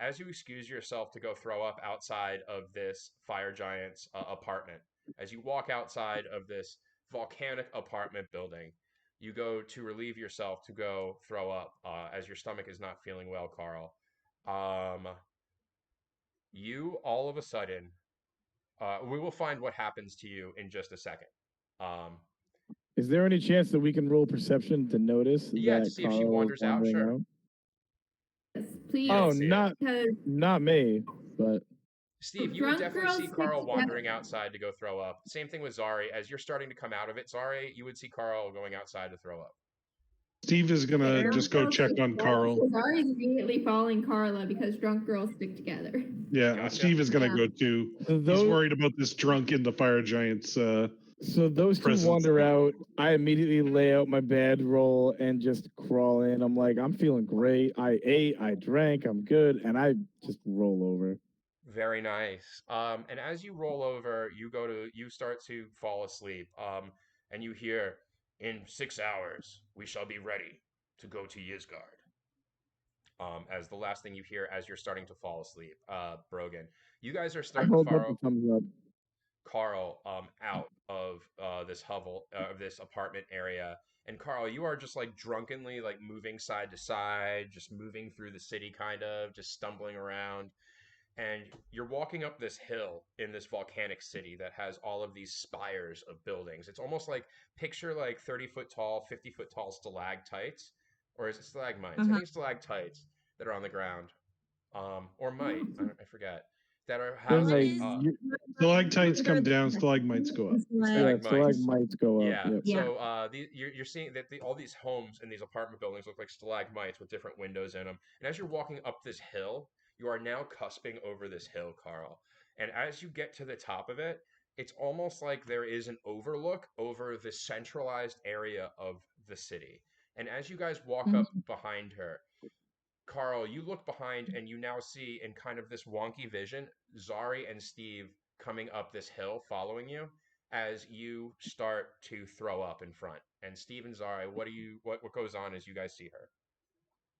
as you excuse yourself to go throw up outside of this fire giant's apartment, as you walk outside of this volcanic apartment building, you go to relieve yourself to go throw up as your stomach is not feeling well, Carl. Um, you all of a sudden, we will find what happens to you in just a second. Um, Is there any chance that we can roll perception to notice yeah, to that see if she Carl is wanders out, wandering sure. out? Yes, You don't Oh, please, see it. because not me, but Steve, you would drunk definitely girls see stick Carl together. wandering outside to go throw up. Same thing with Zari. As you're starting to come out of it, Zari, you would see Carl going outside to throw up. Steve is gonna Fair. just Drunk go girls check stick on together. Carl. So Zari's immediately following Carla because drunk girls stick together. Yeah, Gotcha. Steve is gonna Yeah. go too. He's those worried about this drunk in the fire giant's so those two presence. wander out. I immediately lay out my bedroll and just crawl in. I'm like, I'm feeling great. I ate, I drank, I'm good, and I just roll over. Very nice. And as you roll over, you start to fall asleep. And you hear, "In 6 hours, we shall be ready to go to Ysgard." As the last thing you hear as you're starting to fall asleep, Brogan. You guys are I starting to hold up the follow thumbs up. Carl out of this hovel of this apartment area. And Carl, you are just like drunkenly like moving side to side, just moving through the city, kind of just stumbling around. And you're walking up this hill in this volcanic city that has all of these spires of buildings. It's almost like picture like 30-foot tall, 50-foot tall stalactites, or is it stalagmites? I Uh-huh. think it's stalactites that are on the ground, or might I forget that are They're have One like, like is Stalactites come down, stalagmites go up. it's like, yeah, stalagmites. stalagmites go up. Yeah. Yep. yeah. So you're seeing that all these homes and these apartment buildings look like stalagmites with different windows in them. And as you're walking up this hill, you are now cusping over this hill, Carl. And as you get to the top of it, it's almost like there is an overlook over the centralized area of the city. And as you guys walk up Mhm. behind her, Carl, you look behind and you now see in kind of this wonky vision, Zari and Steve coming up this hill following you as you start to throw up in front. And Steve and Zari, what goes on as you guys see her?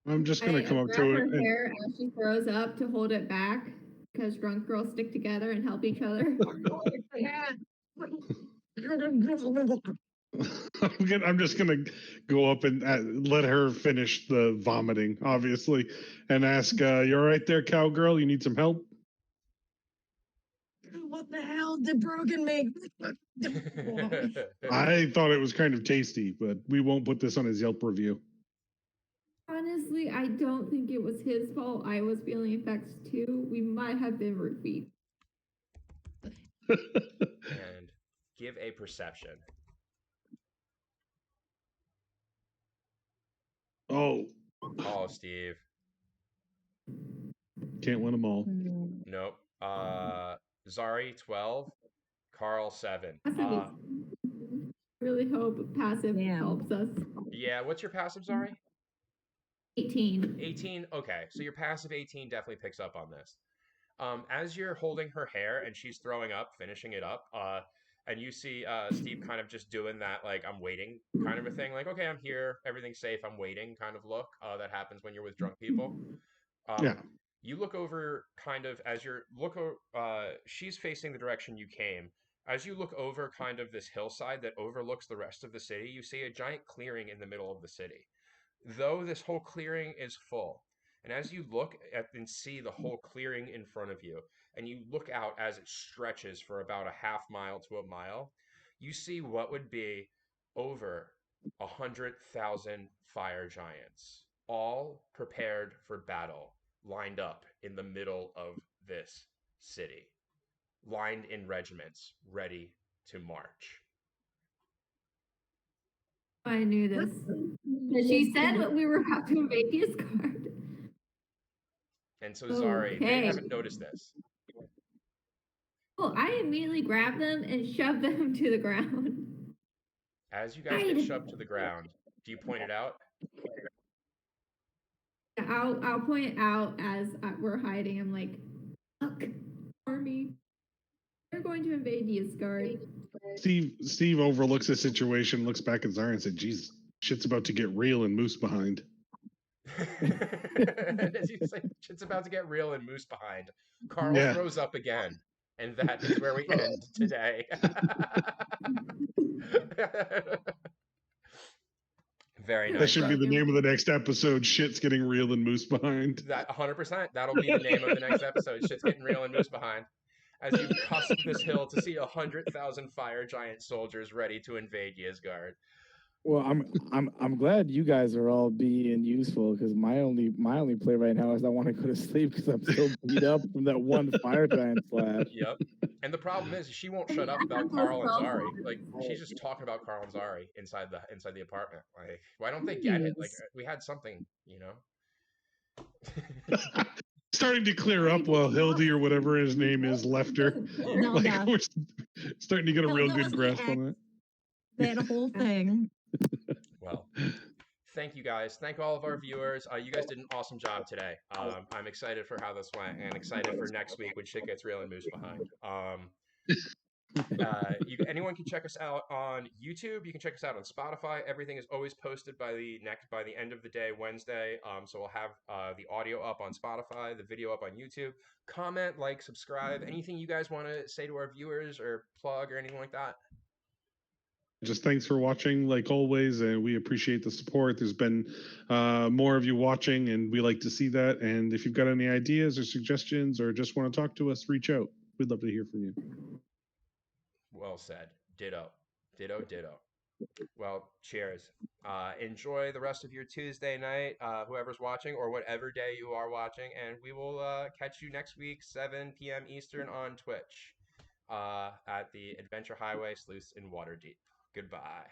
I'm just gonna I come up grab to her it and hair as she throws up to hold it back because drunk girls stick together and help each other. I'm just gonna go up and let her finish the vomiting, obviously, and ask, "You all right there, cowgirl? You need some help?" What the hell did Brogan make? I thought it was kind of tasty, but we won't put this on his Yelp review. Honestly, I don't think it was his fault. I was feeling effects too. We might have been roofied. And give a perception. Oh, Oh, Steve. can't win them all. Nope. Zari 12, Carl 7. Passive is really hope passive Damn. helps us. Yeah, what's your passive, Zari? 18. 18. Okay, so your passive 18 definitely picks up on this. As you're holding her hair and she's throwing up, finishing it up, and you see Steve kind of just doing that, like, I'm waiting kind of a thing, like, okay, I'm here, everything's safe, I'm waiting kind of look that happens when you're with drunk people. Yeah. You look over kind of as you're she's facing the direction you came. As you look over kind of this hillside that overlooks the rest of the city, you see a giant clearing in the middle of the city. Though this whole clearing is full, And as you look at and see the whole clearing in front of you, and you look out as it stretches for about a half mile to a mile, you see what would be over 100,000 fire giants, all prepared for battle, lined up in the middle of this city, lined in regiments, ready to march. I knew this. She said we were about to invade Ysgard. And so, Zari, they Okay. haven't noticed this. Well, I immediately grabbed them and shoved them to the ground. As you guys get shoved to the ground, do you point it out? I'll point it out as we're hiding. I'm like, look, army, they're going to invade Ysgard. Steve overlooks the situation, looks back at Zara and said, "Geez, shit's about to get real and Moose behind." As you say, shit's about to get real and Moose behind. Carl throws up again, and that is where we end today. Very nice. That should be the name of the next episode. Shit's getting real and Moose behind. That 100%. That'll be the name of the next episode. Shit's getting real and Moose behind. As you cusp this hill to see 100,000 fire giant soldiers ready to invade Ysgard. Well, I'm glad you guys are all being useful because my only play right now is I want to go to sleep because I'm still beat up from that one fire giant slash. Yep. And the problem is she won't shut up about Carl and Zari. Like she's just talking about Carl and Zari inside the apartment. Like, why don't they get it? Like we had something, you know. Starting to clear up while Hildy or whatever his name is left her. Like, we're starting to get a real good grasp on that. They had a whole thing. Well, thank you guys. Thank all of our viewers. You guys did an awesome job today. I'm excited for how this went and excited for next week when shit gets real and Moose behind. Anyone can check us out on YouTube. You can check us out on Spotify. Everything is always posted by the end of the day, Wednesday. So we'll have the audio up on Spotify, the video up on YouTube. Comment, like, subscribe. Anything you guys want to say to our viewers or plug or anything like that? Just thanks for watching, like always, and we appreciate the support. There's been more of you watching, and we like to see that. And if you've got any ideas or suggestions or just want to talk to us, reach out. We'd love to hear from you. Well said. Ditto. Ditto, ditto. Well, cheers. Enjoy the rest of your Tuesday night, whoever's watching, or whatever day you are watching, and we will catch you next week, 7 p.m. Eastern on Twitch at the Adventure Highway Sleuths in Waterdeep. Goodbye.